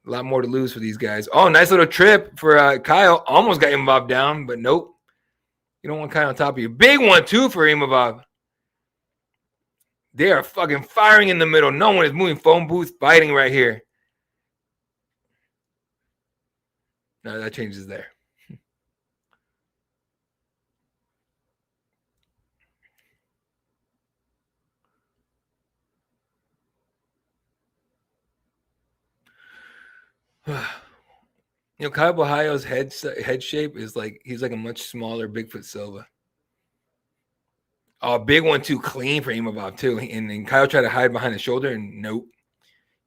[SPEAKER 1] A lot more to lose for these guys. Oh, nice little trip for Kyle. Almost got Imavov down, but nope. You don't want Kyle on top of you. Big 1-2 for Imavov. They are fucking firing in the middle. No one is moving. Phone booth fighting right here. No, that changes there. You know, Kyle Bohayo's head shape is like he's like a much smaller Bigfoot Silva. Oh, big 1-2 clean for Imavov too. And then Kyle tried to hide behind the shoulder, and nope.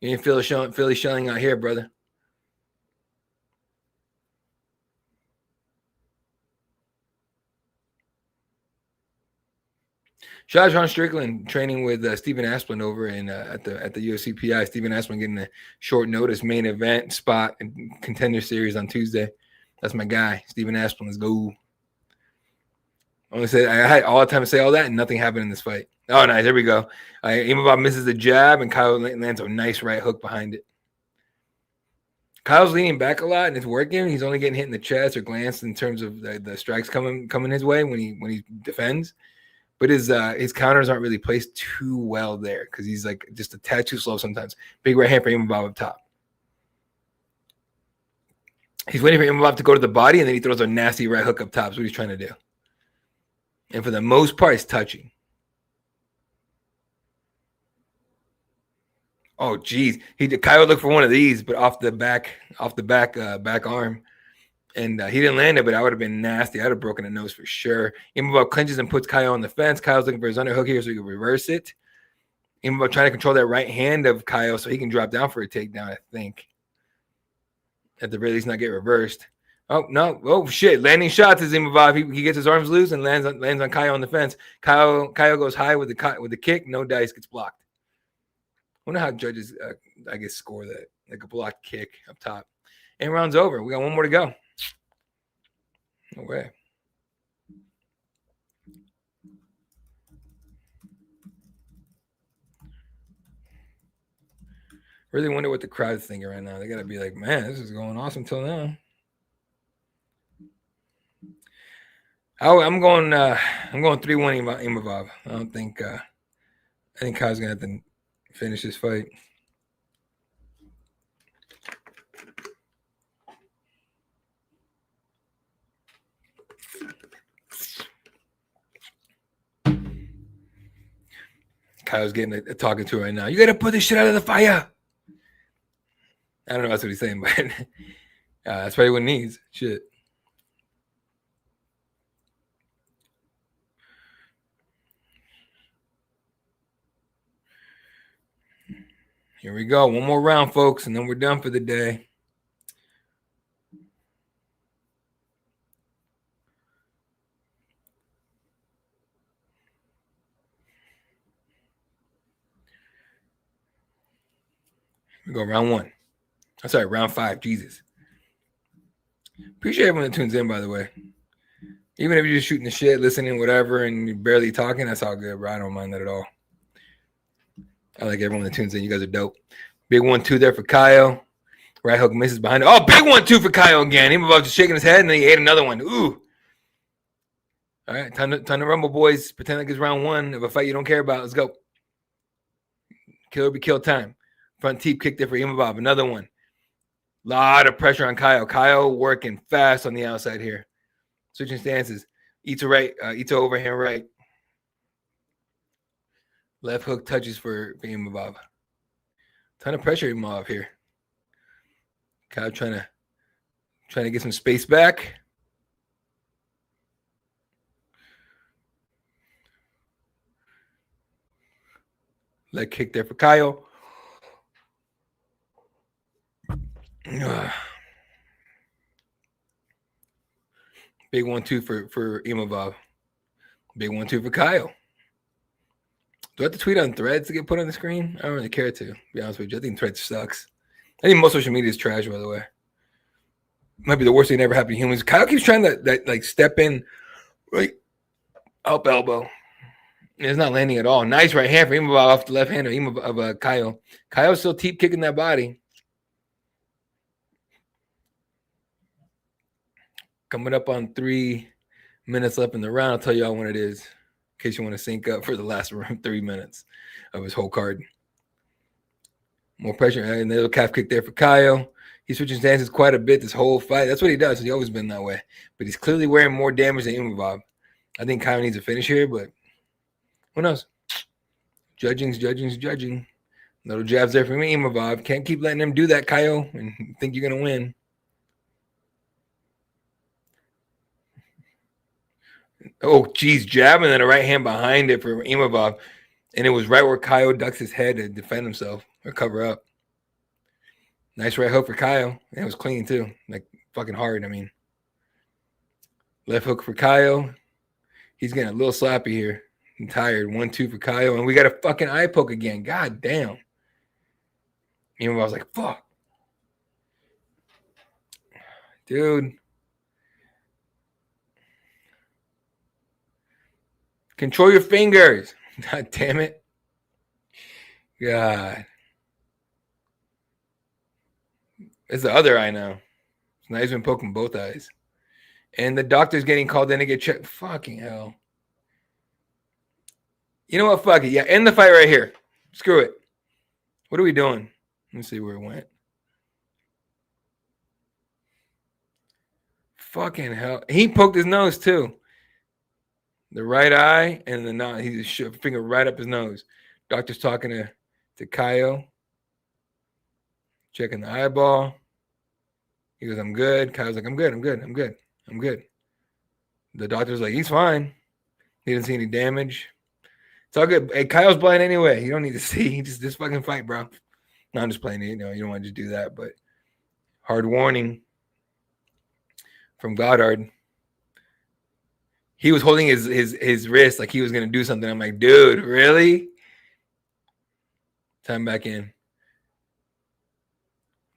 [SPEAKER 1] You ain't Philly shelling out here, brother. Shout out Sean Strickland training with Stephen Asplund over in at the UFC PI. Stephen Asplund getting a short notice main event spot in Contender Series on Tuesday. That's my guy, Stephen Asplund. Let's go. I had all the time to say all that, and nothing happened in this fight. Oh, nice. There we go. Imavov misses the jab, and Kyle lands a nice right hook behind it. Kyle's leaning back a lot, and it's working. He's only getting hit in the chest or glanced in terms of the strikes coming his way when he defends. But his counters aren't really placed too well there because he's like just a tad too slow sometimes. Big right hand for Imavov up top. He's waiting for Imavov to go to the body, and then he throws a nasty right hook up top. That's what he's trying to do. And for the most part, it's touching. Oh, geez. Kyle looked for one of these, but off the back arm. And he didn't land it, but I would have been nasty. I would have broken a nose for sure. Imavov clinches and puts Kyle on the fence. Kyle's looking for his underhook here so he can reverse it. Imavov trying to control that right hand of Kyle so he can drop down for a takedown, I think. At the very least, not get reversed. Oh, no. Oh, shit. Landing shots is Imavov. He gets his arms loose and lands on Kyle on the fence. Kyle goes high with the kick. No dice, gets blocked. I wonder how judges, I guess, score that. Like a blocked kick up top. And round's over. We got one more to go. No way. Really wonder what the crowd's thinking right now. They got to be like, man, this is going awesome till now. I'm going 3-1 Imavov. I think Kyle's gonna have to finish this fight. Kyle's getting a talking to right now. You gotta put this shit out of the fire. I don't know if that's what he's saying, but that's probably what he needs. Shit. Here we go. One more round, folks, and then we're done for the day. We go round 1. I'm sorry, round 5. Jesus. Appreciate everyone that tunes in, by the way. Even if you're just shooting the shit, listening, whatever, and you're barely talking, that's all good, bro. I don't mind that at all. I like everyone that tunes in. You guys are dope. Big 1-2 there for Kyle. Right hook misses behind it. Oh, big 1-2 for Kyle again. Imavov just shaking his head, and then he ate another one. Ooh. All right, time to rumble, boys. Pretend like it's round 1 of a fight you don't care about. Let's go. Kill or be killed time. Front teep kick there for Imavov. Another one. Lot of pressure on Kyle. Kyle working fast on the outside here. Switching stances. Ito right. Ito overhand right. Left hook touches for Imavov. Ton of pressure Imavov here. Kyle trying to get some space back. Leg kick there for Kyle. Big 1-2 for Imavov. Big 1-2 for Kyle. Do I have to tweet on Threads to get put on the screen? I don't really care to be honest with you. I think Threads sucks. I think most social media is trash, by the way. Might be the worst thing that ever happened to humans. Kyle keeps trying to like step in, right up elbow. It's not landing at all. Nice right hand for Imavov off the left hand of Kyle. Kyle's still keep kicking that body. Coming up on 3 minutes left in the round. I'll tell y'all when it is, in case you want to sync up for the last 3 minutes of his whole card. More pressure, and the little calf kick there for Kyle. He switches stances quite a bit this whole fight. That's what he does. He's always been that way. But he's clearly wearing more damage than Imavov. I think Kyle needs a finish here, but who knows? Judging. Little jabs there for me, Imavov. Can't keep letting him do that, Kyle, and think you're going to win. Oh, geez, jab and then a right hand behind it for Imavov. And it was right where Kyle ducks his head to defend himself or cover up. Nice right hook for Kyle. And it was clean, too. Like, fucking hard, I mean. Left hook for Kyle. He's getting a little sloppy here. I'm tired. 1-2 for Kyle. And we got a fucking eye poke again. God damn. Imavov's like, fuck. Dude. Control your fingers. God damn it. God. It's the other eye now. Now he's been poking both eyes. And the doctor's getting called in to get checked. Fucking hell. You know what? Fuck it. Yeah, end the fight right here. Screw it. What are we doing? Let me see where it went. Fucking hell. He poked his nose too. The right eye and the nose. He's finger right up his nose. Doctor's talking to Kyle. Checking the eyeball. He goes, I'm good. Kyle's like, I'm good. The doctor's like, he's fine. He didn't see any damage. It's all good. Hey, Kyle's blind anyway. You don't need to see. Just fucking fight, bro. No, I'm just playing it. You know, you don't want to just do that. But hard warning from Goddard. He was holding his wrist like he was going to do something. I'm like, dude, really? Time back in.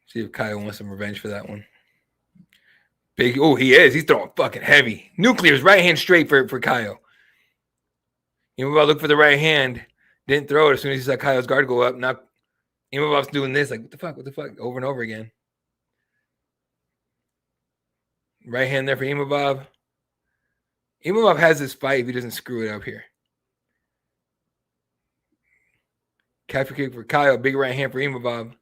[SPEAKER 1] See if Kyle wants some revenge for that one. Big. Oh, he is. He's throwing fucking heavy. Nuclear's right hand straight for Kyle. Imavov looked for the right hand. Didn't throw it as soon as he saw Kyle's guard go up. Now Imavov's doing this. Like, what the fuck? Over and over again. Right hand there for Imavov. Imavov has this fight if he doesn't screw it up here. Calf kick for Kyle. Big right hand for Imavov.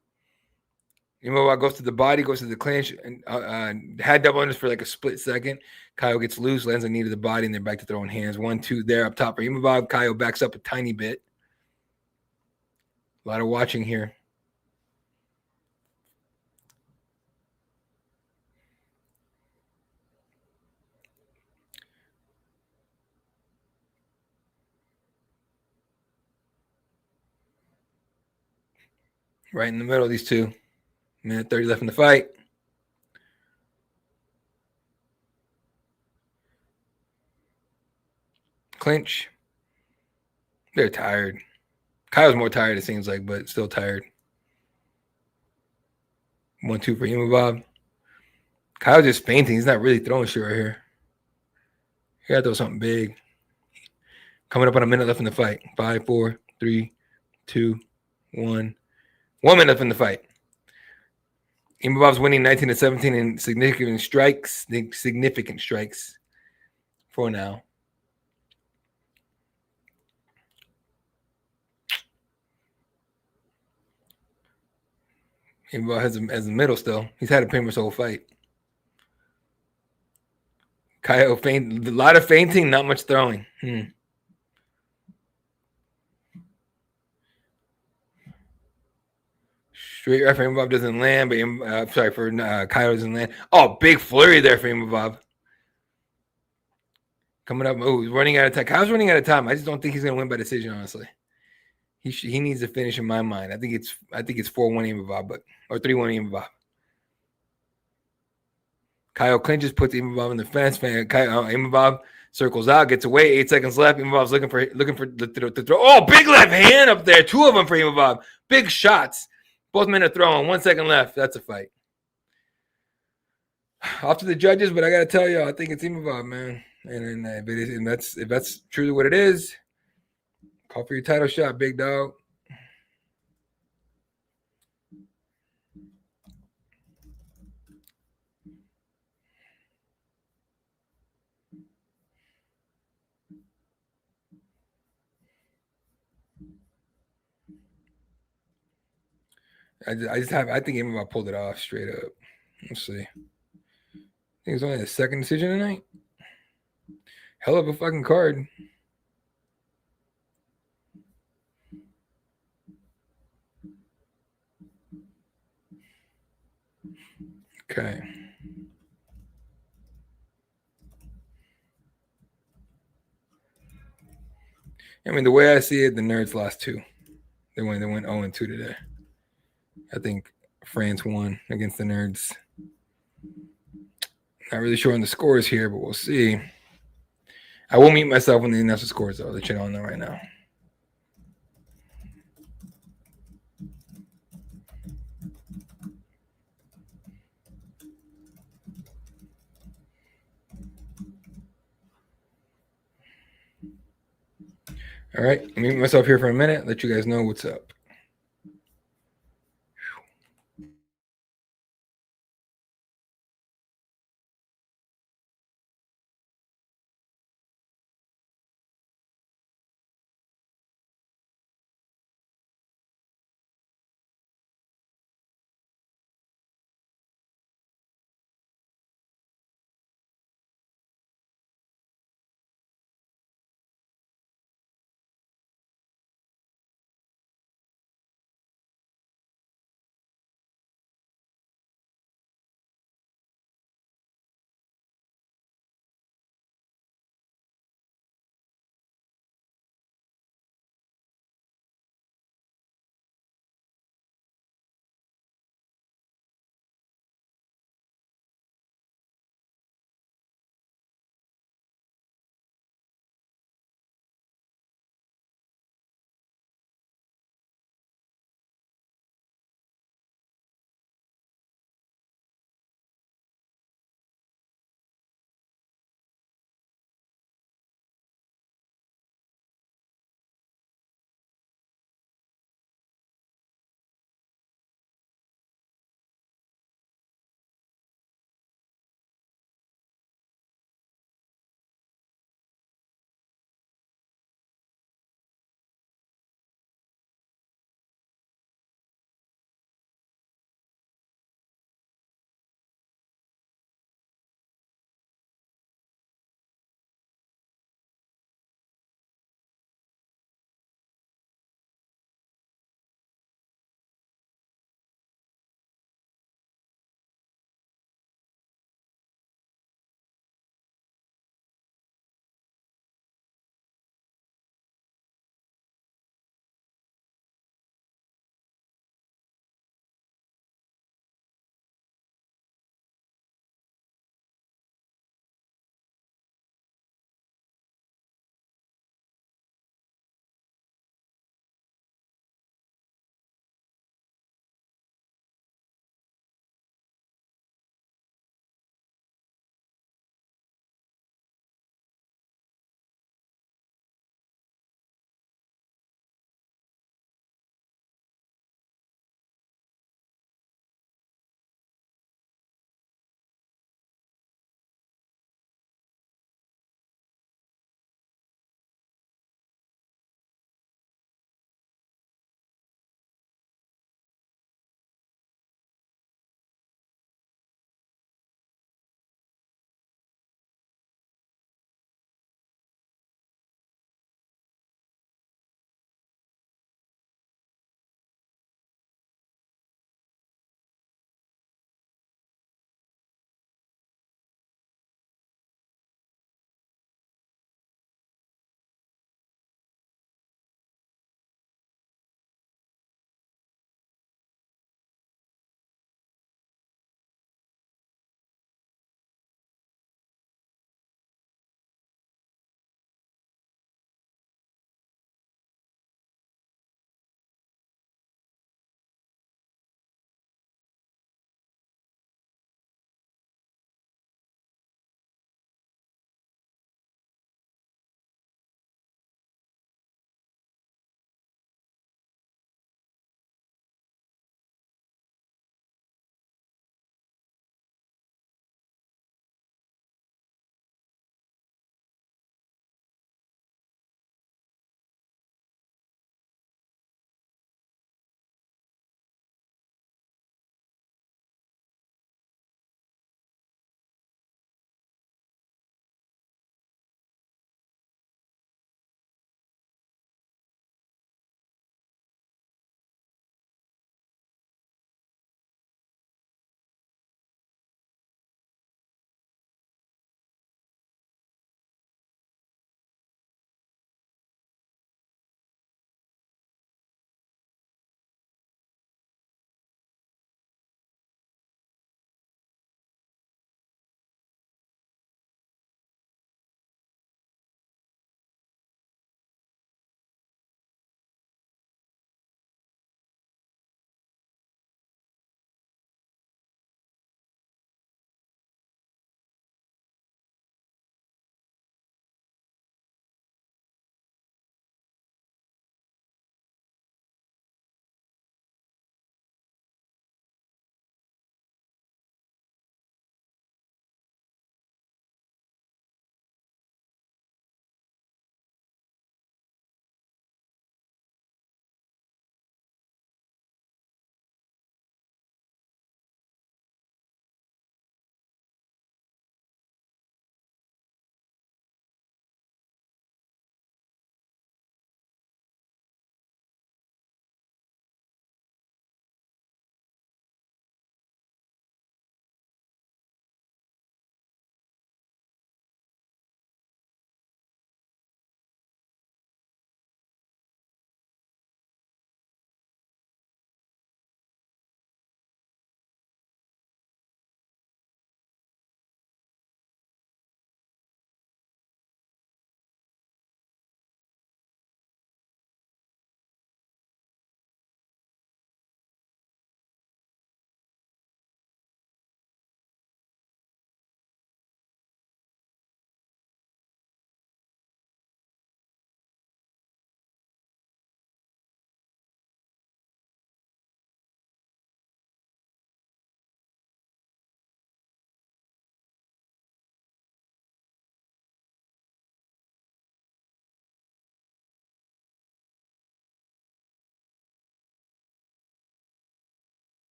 [SPEAKER 1] Imavov goes to the body, goes to the clinch, and had double unders for like a split second. Kyle gets loose, lands a knee to the body, and they're back to throwing hands. 1-2 there up top for Imavov. Kyle backs up a tiny bit. A lot of watching here. Right in the middle of these two. Minute 30 left in the fight. Clinch. They're tired. Kyle's more tired, it seems like, but still tired. 1-2 for Imavov. Kyle's just fainting. He's not really throwing shit right here. He got to throw something big. Coming up on a minute left in the fight. 5, 4, 3, 2, 1. 1 minute left in the fight. Imavov's winning 19-17 in significant strikes for now. Imavov has the middle still. He's had a pretty much the whole fight. Kyle faint, a lot of fainting, not much throwing. Straight right for Imavov doesn't land, but Kyle doesn't land. Oh, big flurry there for Imavov. Coming up, he's running out of time. Kyle's running out of time. I just don't think he's going to win by decision, honestly. He needs to finish in my mind. I think it's 4-1 Imavov, or 3-1 Imavov. Kyle clinches, puts Imavov in the fence. Imavov circles out, gets away. 8 seconds left. Imavov's looking for the throw. Oh, big left hand up there. 2 of them for Imavov. Big shots. Both men are throwing. 1 second left. That's a fight. Off to the judges, but I gotta tell you, I think it's Imavov, man. And if that's truly what it is, call for your title shot, big dog. I think Imavov pulled it off straight up. Let's see. I think it's only the second decision tonight. Hell of a fucking card. Okay. I mean, the way I see it, the Nerds lost 2. They went 0-2 today. I think France won against the Nerds. Not really sure on the scores here, but we'll see. I will mute myself when they announce the scores, though. I'll let you know right now. All right, I'll mute myself here for a minute, let you guys know what's up.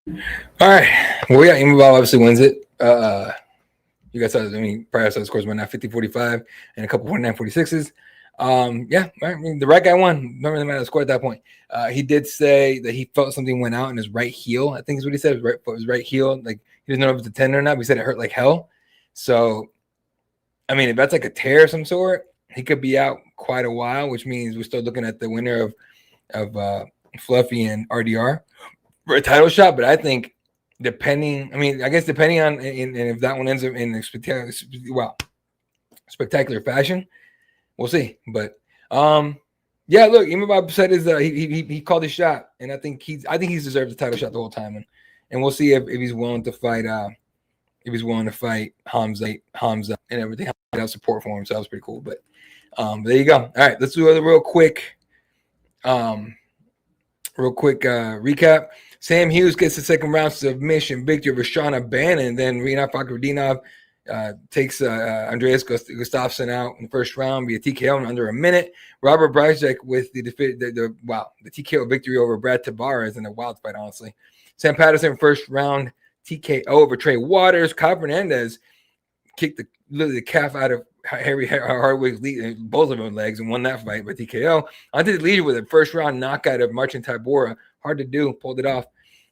[SPEAKER 1] All right. Well, yeah, Imavov obviously wins it. You guys saw, I mean, prior to the scores went out 50-45 and a couple 49-46s. Yeah, I mean, the right guy won. Remember the man that scored at that point. He did say that he felt something went out in his right heel. I think is what he said. His right heel. Like he didn't know if it was a tendon or not, but he said it hurt like hell. So, I mean, if that's like a tear of some sort, he could be out quite a while, which means we're still looking at the winner of Fluffy and RDR for a title shot. But I think depending on and if that one ends up in spectacular fashion, we'll see. But yeah, look, Imavov said he called his shot, and I think he's deserved the title shot the whole time, and we'll see if he's willing to fight. If he's willing to fight Hamza and everything, have support for him. So that was pretty cool. But there you go. All right, let's do a real quick recap. Sam Hughes gets the second round submission victory over Shauna Bannon. Then Rina Fakhretdinov takes Andreas Gustafsson out in the first round via TKO in under a minute. Robert Brajek with the TKO victory over Brad Tavares in a wild fight, honestly. Sam Patterson first round TKO over Trey Waters. Kyle Fernandez kicked the calf out of Harry Hardwick's both of them legs and won that fight by TKO. Ante Leisure with a first round knockout of Marcin Tybura. Hard to do, pulled it off.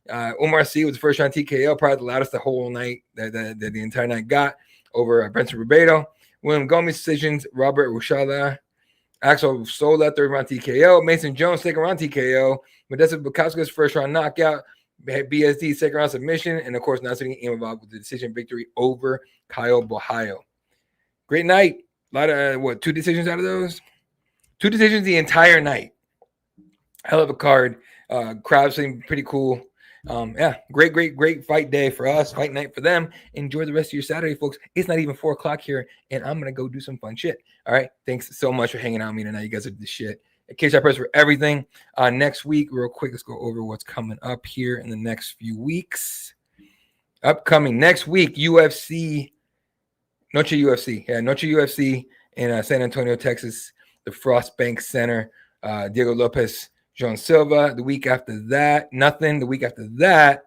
[SPEAKER 1] Omar C was the first round TKO, probably the loudest the whole night that the entire night got over Benson Rubedo. William Gomez decisions, Robert Rushala, Axel Sola, third round TKO. Mason Jones, second round TKO. Modestas Bukauskas, first round knockout. BSD, second round submission. And of course, Nassourdine Imavov with the decision victory over Kyle Bohayo. Great night. A lot of, 2 decisions out of those? 2 decisions the entire night. Hell of a card. Crowd seemed pretty cool. Yeah, great fight day for us, fight night for them. Enjoy the rest of your Saturday, folks. It's not even 4 o'clock here, and I'm gonna go do some fun shit. All right, thanks so much for hanging out with me tonight. You guys are the shit. Cage Press for everything. Next week, real quick, let's go over what's coming up here in the next few weeks. Upcoming next week, UFC, Noche UFC in San Antonio, Texas, the Frost Bank Center. Diego Lopez, John Silva. The week after that, nothing. The week after that,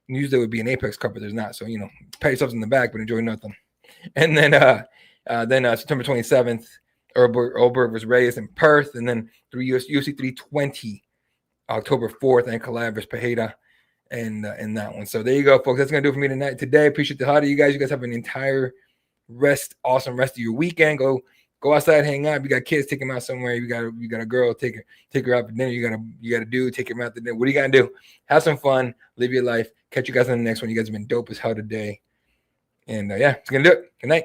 [SPEAKER 1] usually would be an Apex Cup, but there's not. So, pat yourselves in the back, but enjoy nothing. And then September 27th, Oberg versus Reyes in Perth. And then UFC 320, October 4th, and Calab versus Pajeda and that one. So there you go, folks. That's going to do it for me tonight. Today, appreciate the hot of you guys. You guys have an entire awesome rest of your weekend. Go outside, hang out. If you got kids, take them out somewhere. You got a girl, take her out for dinner. You gotta take them out to dinner. What do you gotta do? Have some fun, live your life. Catch you guys on the next one. You guys have been dope as hell today. And yeah, it's gonna do it. Good night.